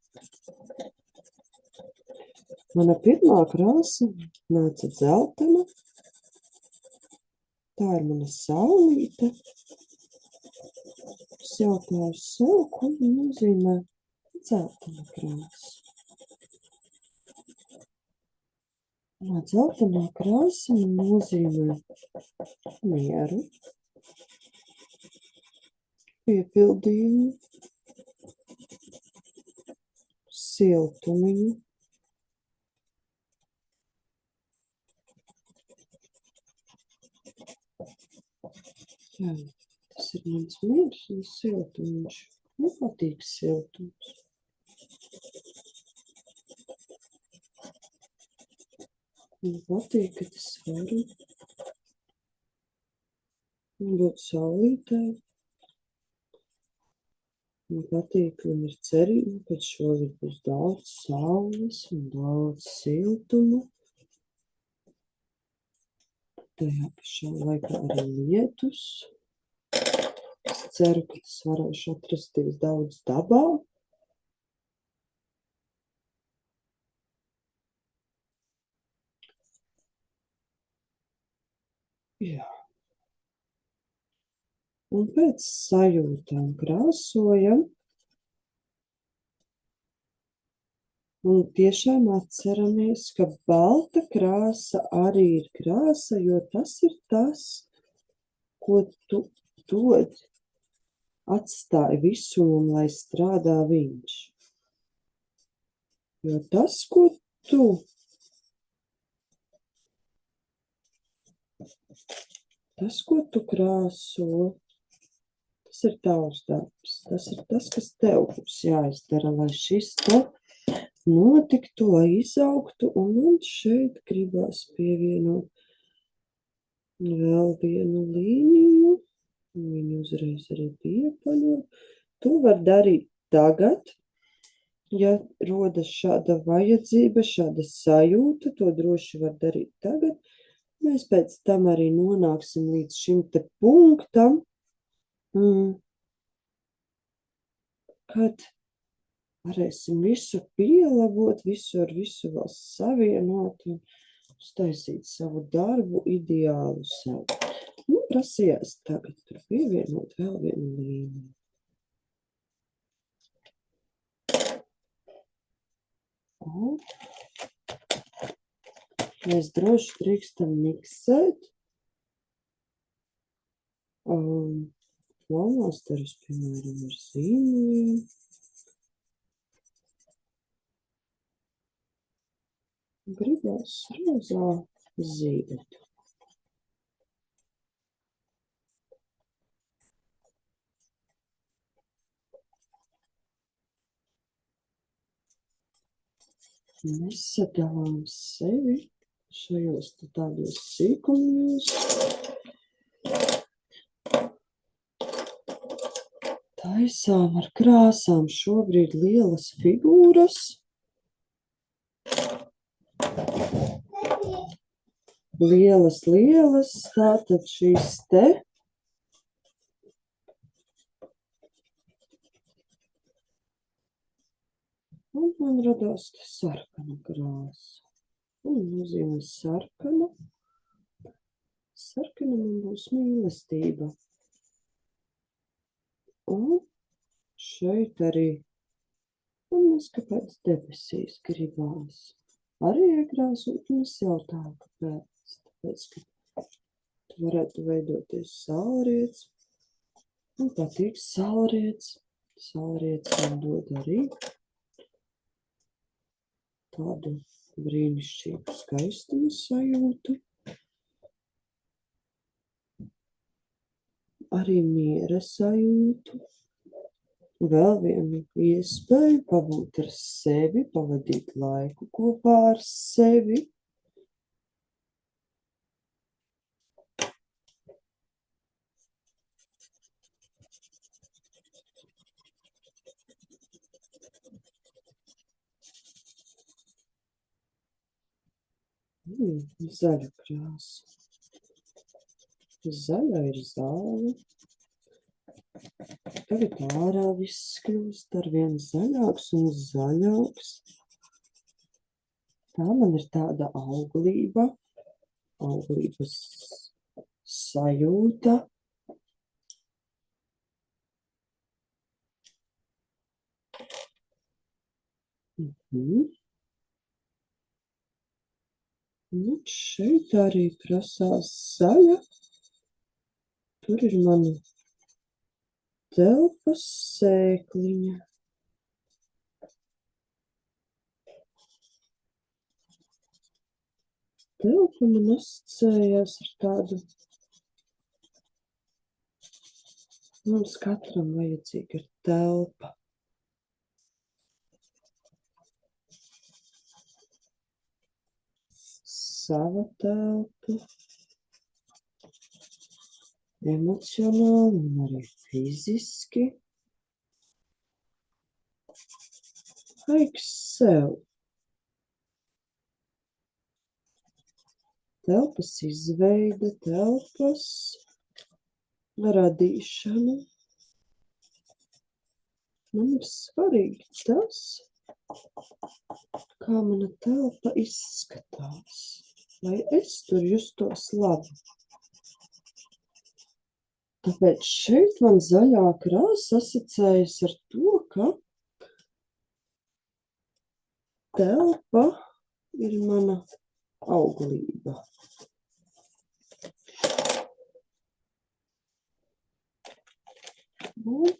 Mana pirmā krāsa nāca dzeltena, tā ir mana saulīte. Es jautāju sev, ko nozīmē dzeltena krāsa. Dzeltenā krāsa nozīmē mieru, piepildījumu, siltumiņu, jā, tas ir mans miers un siltumiņš. Man patīk siltums. Man patīk, ka es varu būt saulītē. Man patīk, ka man ir cerība, ka šogad būs daudz saules un daudz siltuma. Tajā pašā laikā arī lietus. Es ceru, ka es varēšu atrasties daudz dabā. Jā. Un pēc sajūtām krāsojam. Un tiešām atceramies, ka balta krāsa arī ir krāsa, jo tas ir tas, ko tu dod, atstāj visumam, lai strādā viņš. Jo tas, ko tu krāso, tas ir tavs darbs. Tas ir tas, kas tev būs jāizdara, lai šis te notiktu, lai izaugtu, un man šeit gribās pievienot vēl vienu līniju, un viņu uzreiz arī piepaļot. To var darīt tagad, ja rodas šāda vajadzība, šāda sajūta, to droši var darīt tagad. Mēs pēc tam arī nonāksim līdz šim te punktam, kad varēsim visu pielabot, visu ar visu vēl savienot un uztaisīt savu darbu ideālu sev. Prasījās tagad tur pievienot vēl vienu līniju. Un mēs droši drīkstam miksēt. Flomasterus, piemēram, ar zīmēm. Gribās rozā zīdēt. Mēs sadalām sevi šajos tādos sīkumos. Taisām ar krāsām šobrīd lielas figūras. Lielas, tātad šīs te. Un man radās te sarkana krāsa. Un nozīmē sarkana. Sarkana man būs mīlestība. Un šeit arī, un es kāpēc debesīs gribās. Arī iekrāsot, un es jautāju, kāpēc. Tāpēc, ka tu varētu veidoties saulriets. Man patīk saulriets. Saulriets man dod arī tādu brīnišķīgu skaistumu sajūtu. Arī miera sajūtu. Vēl vienu iespēju pabūt ar sevi, pavadīt laiku kopā ar sevi. Zaļa krāsa. Zaļa ir zāle. Tagad ārā viss kļūst arvien zaļāks un zaļāks. Tā man ir tāda auglība, auglības sajūta. Nu, šeit arī krasās zaļa. Tur ir mana telpas sēkliņa. Telpa man asociējās ar tādu. Mums katram vajadzīga ir telpa. Sava telpa. Emocionāli un arī fiziski. Vajag sev. Telpas izveide, telpas radīšana. Man ir svarīgi tas, kā mana telpa izskatās, lai es tur justos labi. Tāpēc šeit man zaļā krāsa asociējas ar to, ka telpa ir mana auglība. Un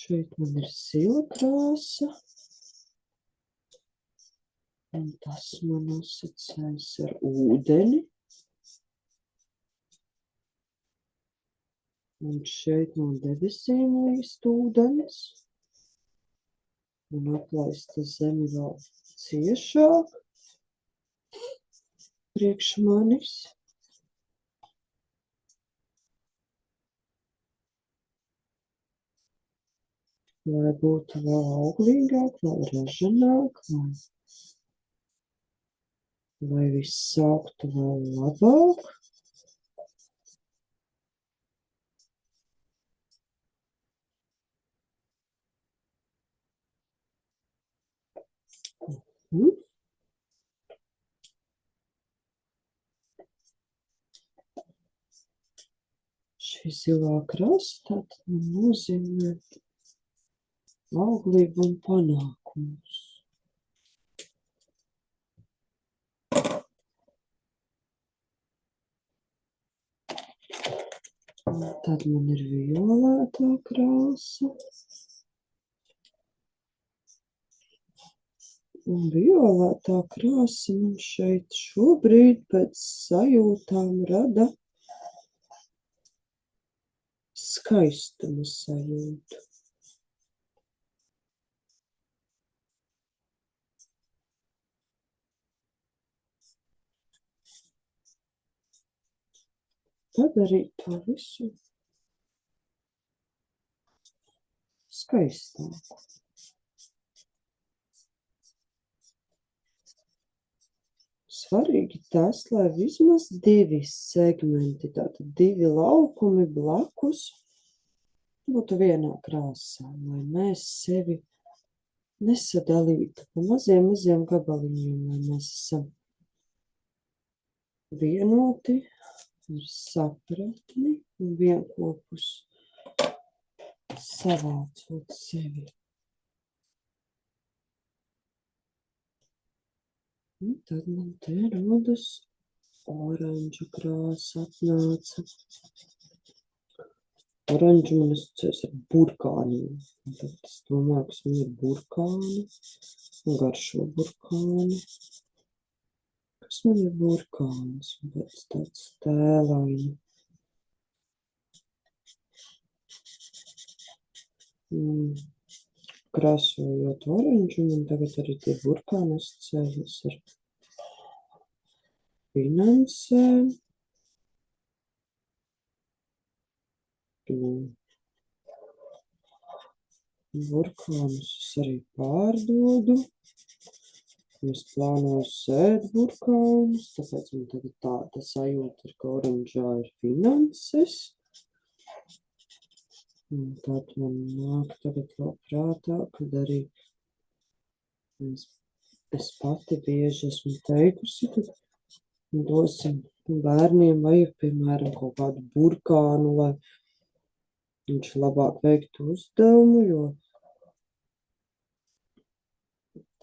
šeit man ir zila krāsa. Un tas man asociējas ar ūdeni. Un šeit no debesīm līst ūdens. Un aplaista zemi vēl ciešāk priekš manis. Lai būtu vēl auglīgāk, vēl ražanāk, lai viss augtu vēl labāk. Šī zilā krāsa tātad nozīmē auglību un panākumus. Un tad man ir violētā krāsa. Un violetā krāsa man šeit šobrīd pēc sajūtām rada skaistuma sajūtu. Padarīt to visu skaistāku. Svarīgi tas, lai vismaz 2 segmenti, tātad 2 laukumi blakus būtu vienā krāsā, lai mēs sevi nesadalītu pa maziem gabaliņiem, lai mēs esam vienoti ar sapratni un vienopus savācot sevi. Un tad man te rodas oranža krāsa atnāca. Oranža man asociēs ar burkāniem. Un tad es domāju, kas man ir burkāni, garšo burkāni. Kas man ir burkāns? Un pēc tāds tēlaini. Krāsojot oranžu, man tagad arī tie burkāni asociējas ar finansēm. Burkānus es arī pārdodu. Es plānoju sēt burkānus, tāpēc man tagad tāda sajūta ir, ka oranžā ir finanses. Un tad man nāk tagad vēl prātā, kad arī es pati bieži esmu teikusi, ka dosim bērniem vajag, piemēram, kaut kādu burkānu, lai viņš labāk veiktu uzdevumu, jo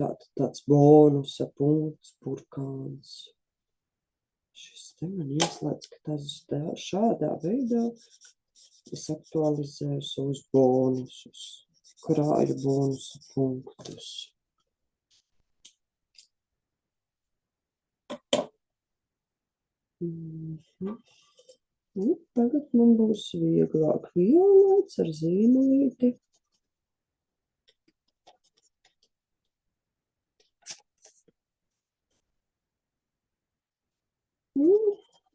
tāds bonusa punkts, burkāns. Šis te man ieslēdz, ka tas šādā veidā es aktualizēju savus bonusus, krāju bonusa punktus. Tagad man būs vieglāk violets ar zīmolīti.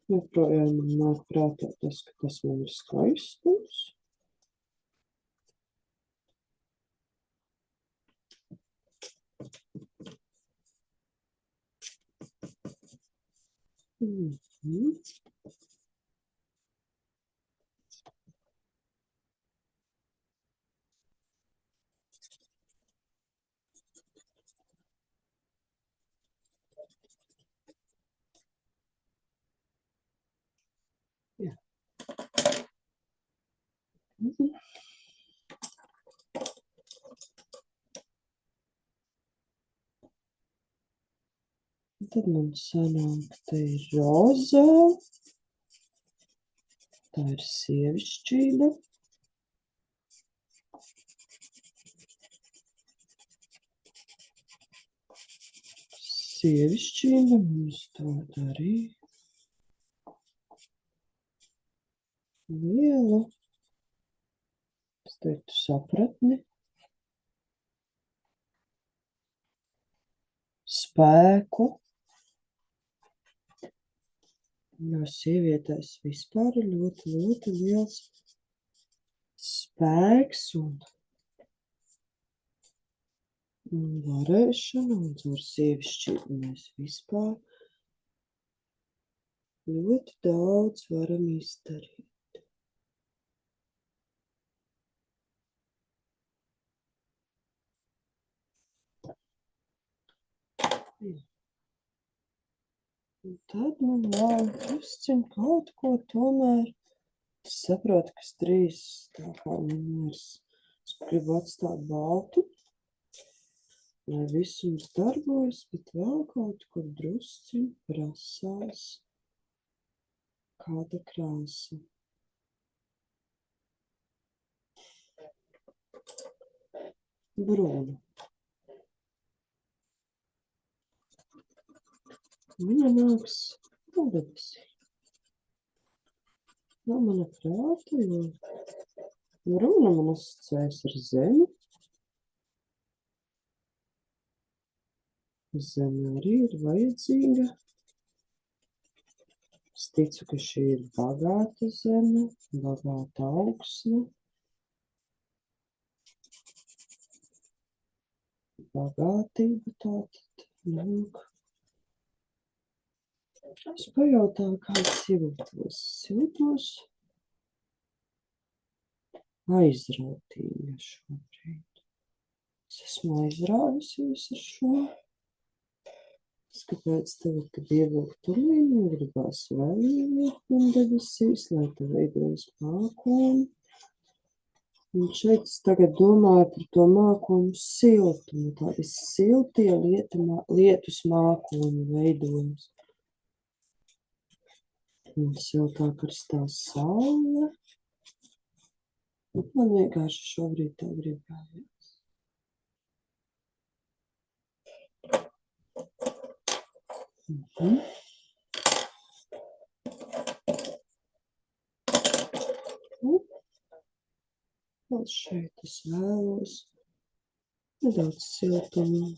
Joprojām man nāk prātā tas, ka tas man ir skaistums. Jā. Tad man sanāk, te ir rozā. Tā ir sievišķība. Sievišķība mums dod arī lielu, es teiktu, sapratni, spēku, jo sievietēs vispār ir ļoti liels spēks un varēšana, un caur sievišķību mēs vispār ļoti daudz varam izdarīt. Un tad man vēl drusciņ kaut ko tomēr. Es saprotu, ka es drīz tā kā nemērs. Es gribu atstāt baltu, lai viss mums darbojas, bet vēl kaut kur drusciņ prasās kāda krāsa. Brūna. Viņa nāks no debesīm. No mana prāta, jo runa man asociējas ar zemi. Zeme arī ir vajadzīga. Es ticu, ka šī ir bagāta zeme, bagāta augsne, bagātība tātad. Lūk. Es pajautāju, kā es jūtos. Es jūtos aizrautīga šobrīd. Es esmu aizrāvusies ar šo. Es kāpēc tagad, kad ievilku turmīnu, gribās vēl ievilkt un debesīs, lai te veidojas mākoni. Un šeit es tagad domāju par to mākonu siltumu. Tādi siltie lietus mākoņi veidojas. Un siltā karstā saule. Man vienkārši šobrīd tā gribējās. Un šeit es vēlos nedaudz siltumu.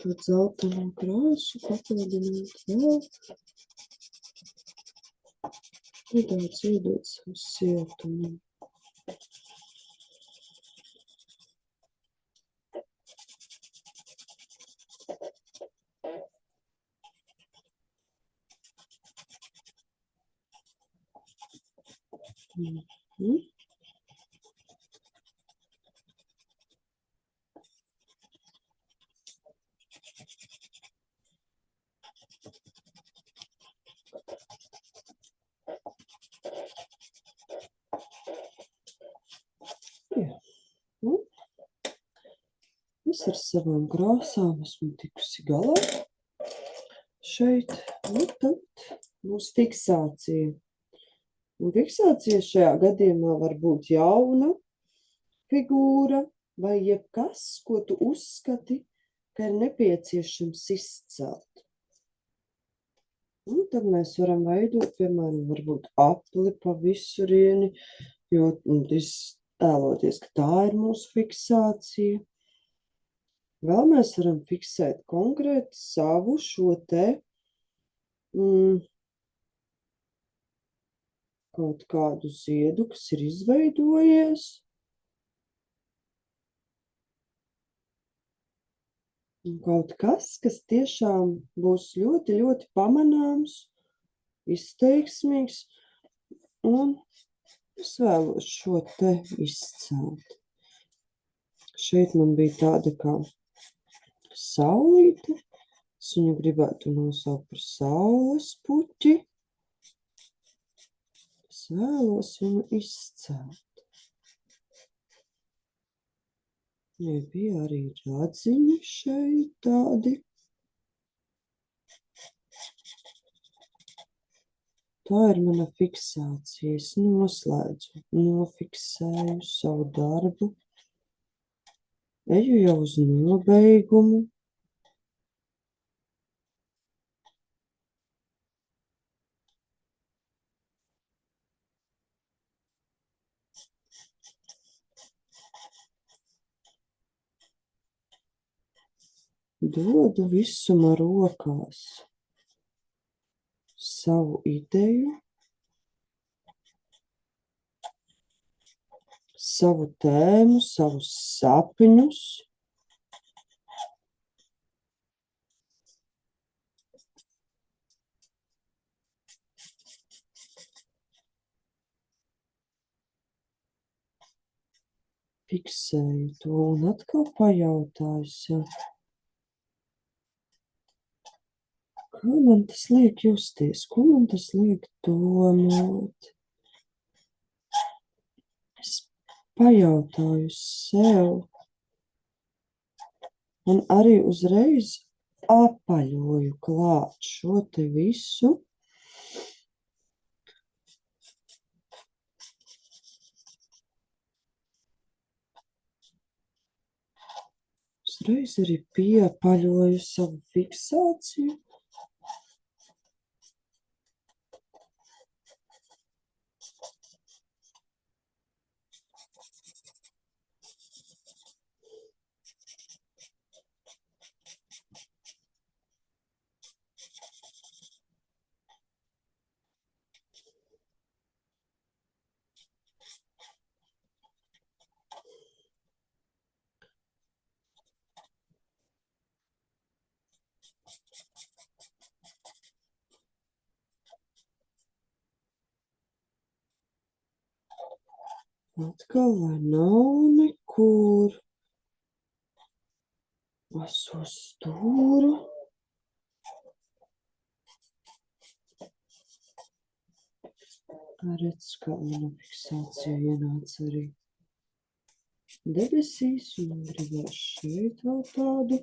Tad zeltaino krāsu papildināt vēl. Nedaudz iedot savu siltumu. Es ar savām krāsām esmu tikusi galā. Šeit, un tad būs fiksācija. Un fiksācija šajā gadījumā var būt jauna figūra vai jebkas, ko tu uzskati, ka ir nepieciešams izcelt. Un tad mēs varam veidot, piemēram, varbūt apli pa visurieni, jo tēloties, ka tā ir mūsu fiksācija. Vēl mēs varam fiksēt konkrēti savu šo te kaut kādu ziedu, kas ir izveidojies. Un kaut kas tiešām būs ļoti, ļoti pamanāms, izteiksmīgs, un es vēlos šo te izcelt. Šeit man bija tāda kā saulīte, es viņu gribētu nosaukt par saules puķi. Es vēlos viņu izcelt. Ja bija arī radziņi šeit tādi. Tā ir mana fiksācija. Es noslēdzu, nofiksēju savu darbu. Eju jau uz nobeigumu. Dodu visuma rokās savu ideju, savu tēmu, savus sapņus. Fiksēju to un atkal pajautāju sev, kā man tas liek justies, ko man tas liek domāt. Es pajautāju sev un arī uzreiz apaļoju klāt šo te visu. Uzreiz arī piepaļoju savu fiksāciju Atkal, lai nav nekur. Aso stūru. Redz, kā mana fiksācija ienāca arī debesīs, un gribēs šeit vēl tādu.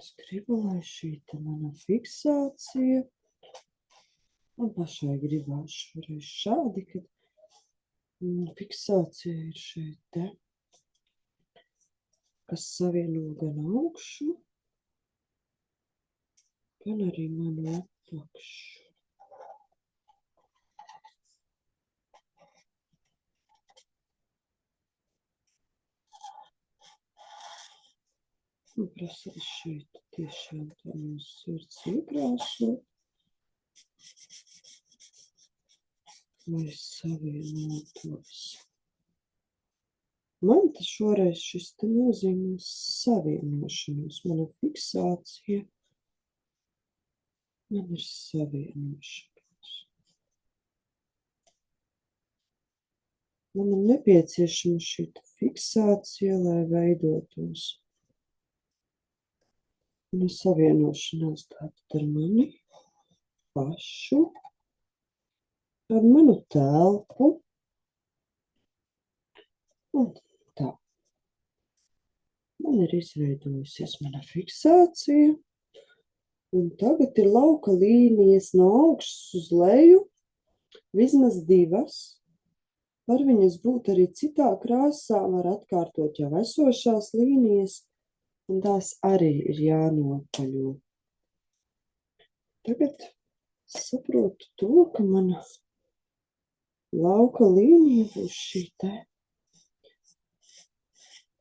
Es gribu, lai šī te mana fiksācija, un pašai gribās šoreiz šādi, kad fiksācija ir šeit te, kas savieno gan augšu, gan arī manu apakšu. Un prasīs šeit tiešām tā mūsu sirds iekrāsot, lai savienotos. Man te šoreiz šis te nozīmē savienošanos. Mana fiksācija, man ir savienošanās. Man ir nepieciešama šī fiksācija, lai veidotos. Un savienošanās tātad ar mani pašu, ar manu telpu. Un tā. Man ir izveidojusies mana fiksācija. Un tagad ir lauka līnijas no augšas uz leju, vismaz 2. Var viņas būt arī citā krāsā, var atkārtot jau esošās līnijas, un tās arī ir jānopaļo. Tagad saprotu to, ka mana lauka līnija būs šī te.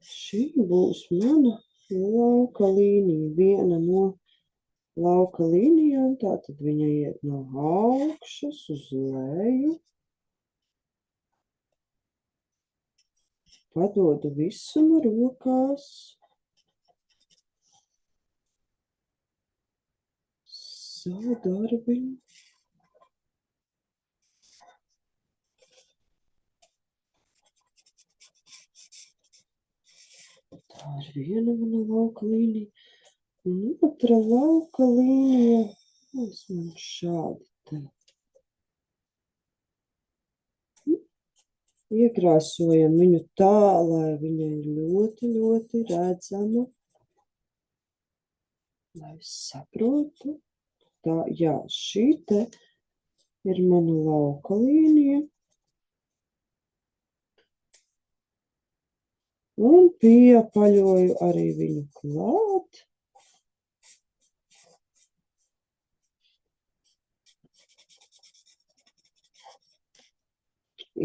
Šī būs mana lauka līnija, viena no lauka līnijām, tātad viņa iet no augšas uz leju. Padodu visuma rokās. Savu darbiņu. Tā ir viena mana lauka līnija. Un otra lauka līnija. Es man šādi te. Iekrāsojam viņu tā, lai viņa ir ļoti, ļoti redzama. Lai es saprotu. Tā, jā, šī te ir mana lauka līnija. Un piepaļoju arī viņu klāt.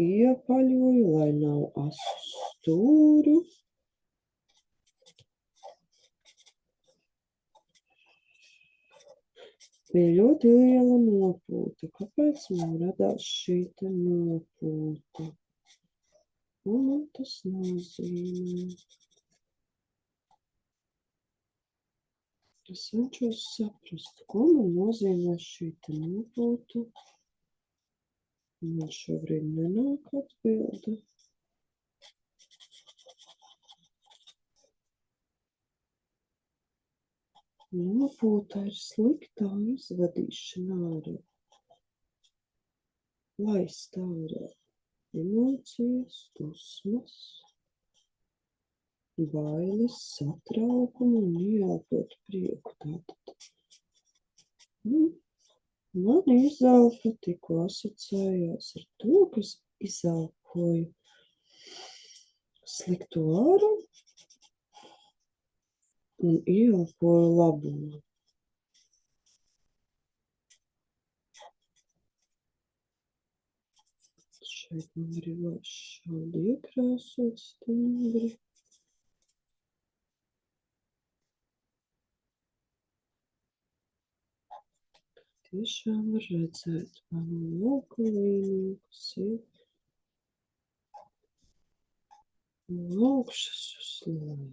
Iepaļoju, lai nav asu stūru. Bija ļoti liela nopūta. Kāpēc man radās šī te nopūta? Un man tas nozīmē. Es cenšos saprast, ko man nozīmē šī te nopūta. Man šobrīd nenāk atbilde. Nopūta ir sliktā izvadīšana ārā. Laist ārā emocijas, dusmas, bailes, satraukumu un ieelpot prieku. Tātad. Man izelpa tikko asociējās ar to, kas izelpoju slikto ārā un ieelpoju labumu. Šeit man gribās šādi iekrāsot stingri. Tiešām var redzēt manu lauku līniju, kas ir No augšas uz leju.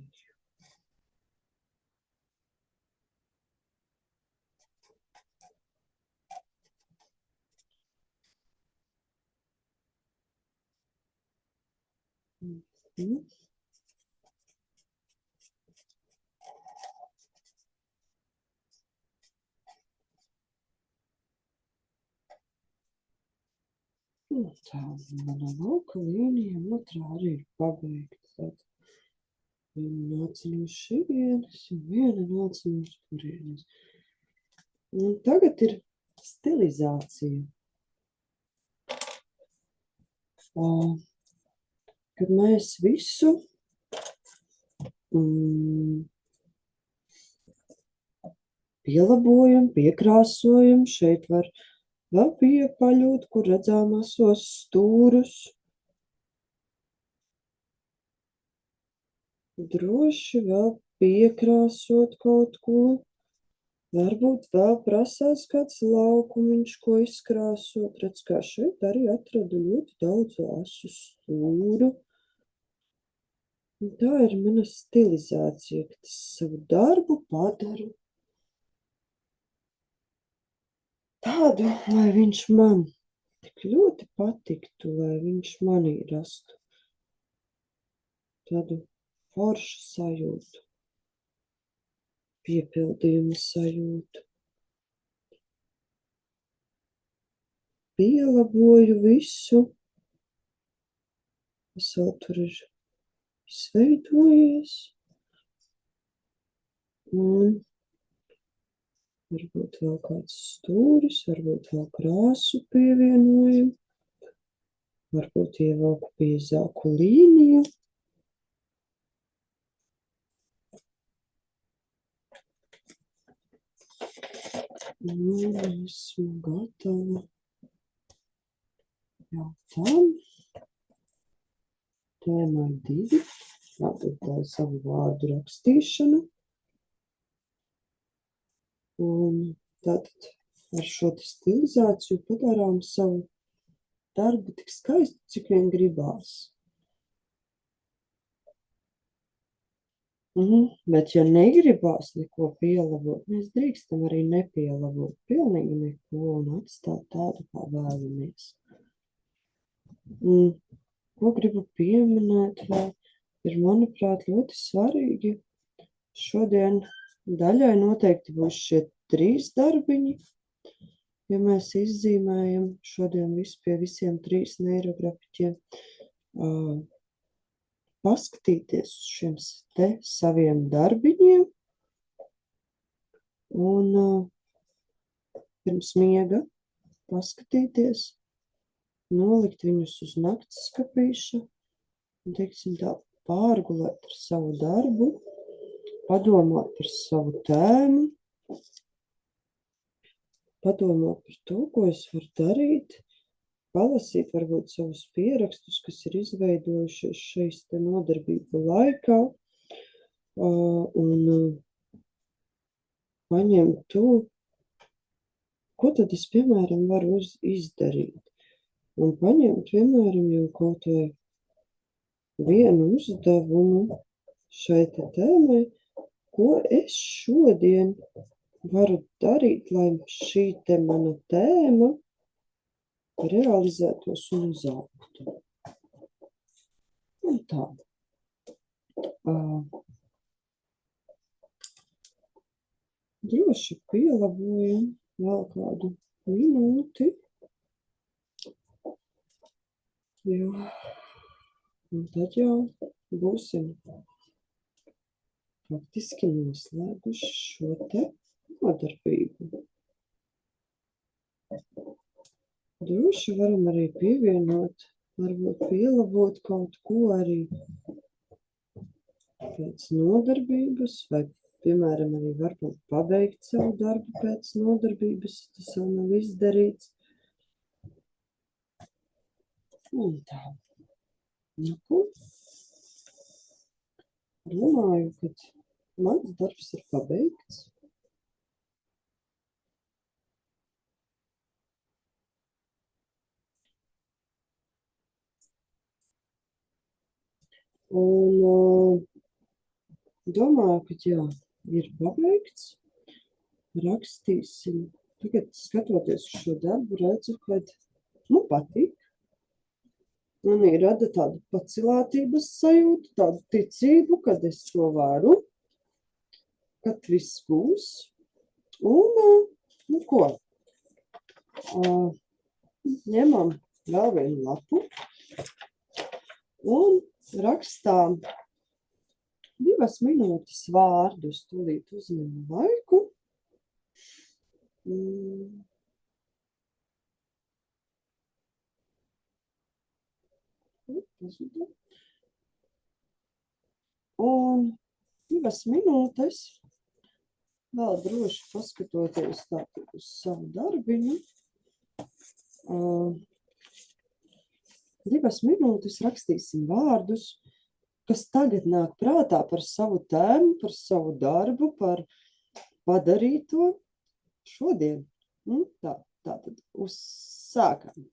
Mhm. Un tā mana lauka līnija otrā arī ir pabeigta. Tad viena nāca no šejienes un viena nāca no turienes. Un tagad ir stilizācija. Kad mēs visu pielabojam, piekrāsojam, šeit var vēl piepaļot, kur redzām esos stūrus. Droši vēl piekrāsot kaut ko. Varbūt vēl prasās kāds laukumiņš, ko izkrāsot. Redz, kā šeit arī atradu ļoti daudz asu stūru. Un tā ir mana stilizācija, kad es savu darbu padaru tādu, lai viņš man tik ļoti patiktu, lai viņš manī rastu tādu foršu sajūtu, piepildījumu sajūtu. Pielaboju visu, kas vēl tur ir izveidojies. Un varbūt vēl kāds stūris, varbūt vēl krāsu pievienojumu, varbūt ievelku biezāku līniju. Un esmu gatava jau tam. Tēmai 2, tātad savu vārdu rakstīšana. Un tātad ar šo stilizāciju padarām savu darbu tik skaistu, cik vien gribās. Bet ja negribās neko pielabot, mēs drīkstam arī nepielabot pilnīgi neko un atstāt tādu, kā vēlamies. Ko gribu pieminēt vēl, ir, manuprāt, ļoti svarīgi. Šodien daļai noteikti būs šie 3 darbiņi. Ja mēs izzīmējam šodien pie visiem 3 neirografiķiem, paskatīties uz šiem te saviem darbiņiem un pirms miega paskatīties, nolikt viņus uz nakts skapīša un, teiksim tā, pārgulēt ar savu darbu, padomāt par savu tēmu, padomāt par to, ko es varu darīt, palasīt varbūt savus pierakstus, kas ir izveidojušies šeis te nodarbību laikā, un paņemt to, ko tad es, piemēram, varu izdarīt. Un paņemt, piemēram, jau kaut vai vienu uzdevumu šai te tēmai, ko es šodien varu darīt, lai šī te mana tēma realizētos un uzaugtu. Un tā. Droši pielabojam vēl kādu minūti. Jo. Un tad jau būsim faktiski noslēguši šo te nodarbību. Droši varam arī pievienot, varbūt pielabot kaut ko arī pēc nodarbības, vai, piemēram, arī varbūt pabeigt savu darbu pēc nodarbības, tas vēl nav izdarīts. Un tā. Nu, ko? Domāju, ka mans darbs ir pabeigts. Un domāju, ka jā, ir pabeigts. Rakstīsim. Tagad, skatoties uz šo darbu, redzu, ka patīk. Man ir rada tādu pacilātības sajūtu, tādu ticību, kad es to varu, kad viss būs. Un, ko? Ņemam vēl vienu lapu un rakstām 2 minūtes vārdus. Tūlīt uzņemu laiku. Un 2 minūtes vēl droši paskatoties tātad uz savu darbiņu. 2 minūtes rakstīsim vārdus, kas tagad nāk prātā par savu tēmu, par savu darbu, par padarīto šodien. Tātad uzsākam.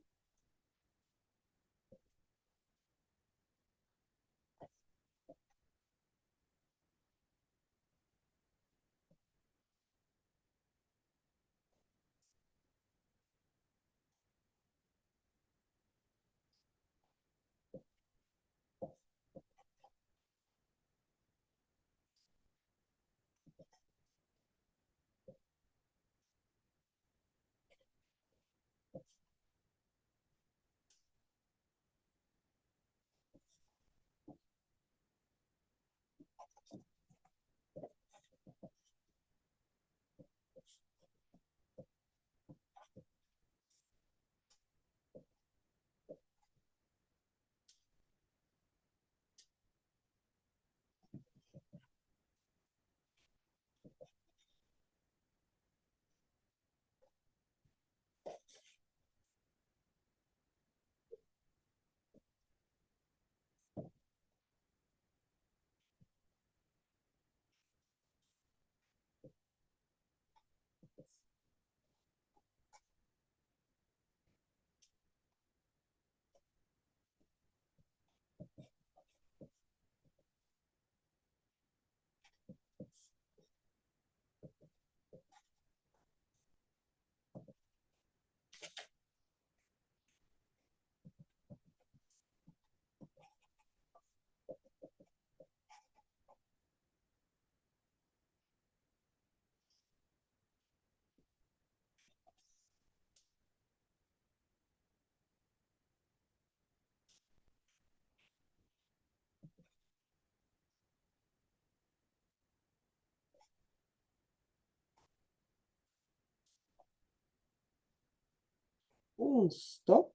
Un stop.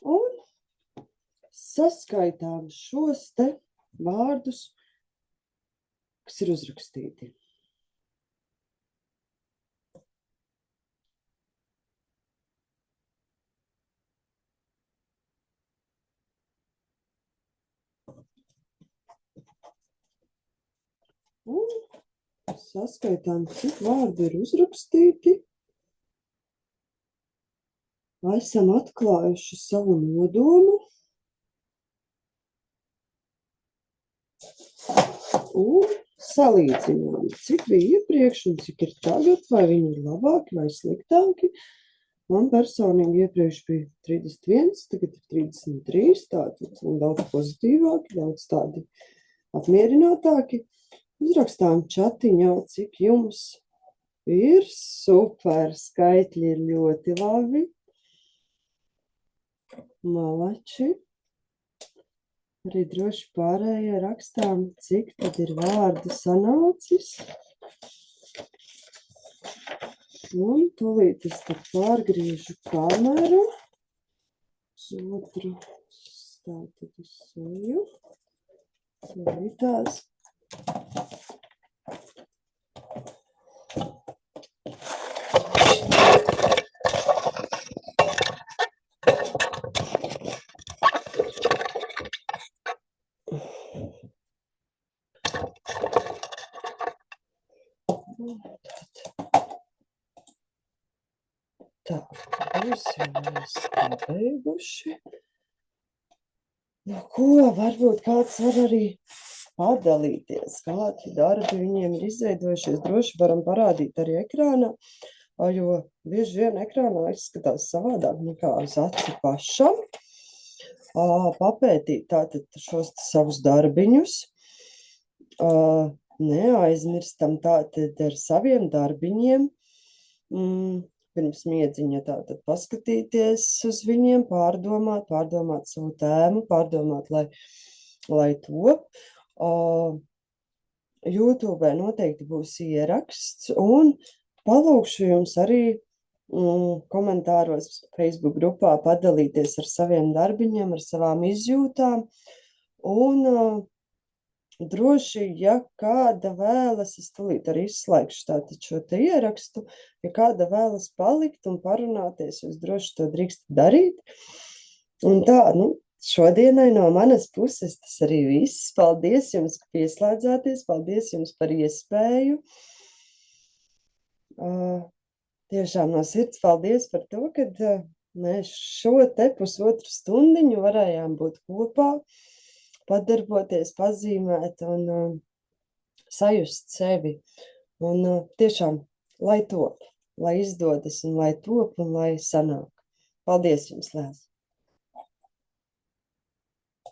Un saskaitām šos te vārdus, kas ir uzrakstīti. Un saskaitām, cik vārdi ir uzrakstīti. Esam atklājuši savu nodomu. Un salīdzinām, cik bija iepriekš un cik ir tagad, vai viņi ir labāki vai sliktāki. Man personīgi iepriekš bija 31, tagad ir 33, tātad daudz pozitīvāki, daudz tādi apmierinātāki. Uzrakstām čatiņā, cik jums ir super, skaitļi ir ļoti labi. Malači. Arī droši pārējie rakstām, cik tad ir vārdu sanācis. Un tūlīt es tad pārgriežu kameru. Uz otru tātad uz seju. Tūlītās. Tā, būsim mēs pabeiguši. Nu, ko varbūt kāds var arī padalīties, kādi darbi viņiem ir izveidojušies. Droši varam parādīt arī ekrānā, jo bieži vien ekrānā izskatās savādāk nekā uz aci pašam. Papētīt tātad šos savus darbiņus. Neaizmirstam tātad ar saviem darbiņiem. Pirms miedziņa tātad paskatīties uz viņiem, pārdomāt savu tēmu, pārdomāt, lai top. YouTube noteikti būs ieraksts un palūkšu jums arī komentāros Facebook grupā padalīties ar saviem darbiņiem, ar savām izjūtām un droši, ja kāda vēlas, es tūlīt arī izslēgšu tātad šo te ierakstu, ja kāda vēlas palikt un parunāties, jūs droši to drīkst darīt. Un tā, šodienai no manas puses tas arī viss. Paldies jums, ka pieslēdzāties, paldies jums par iespēju. Tiešām no sirds paldies par to, kad mēs šo te pusotru stundiņu varējām būt kopā, padarboties, pazīmēt un sajust sevi. Un tiešām, lai top, lai izdodas un lai top un lai sanāk. Paldies jums, Lēs!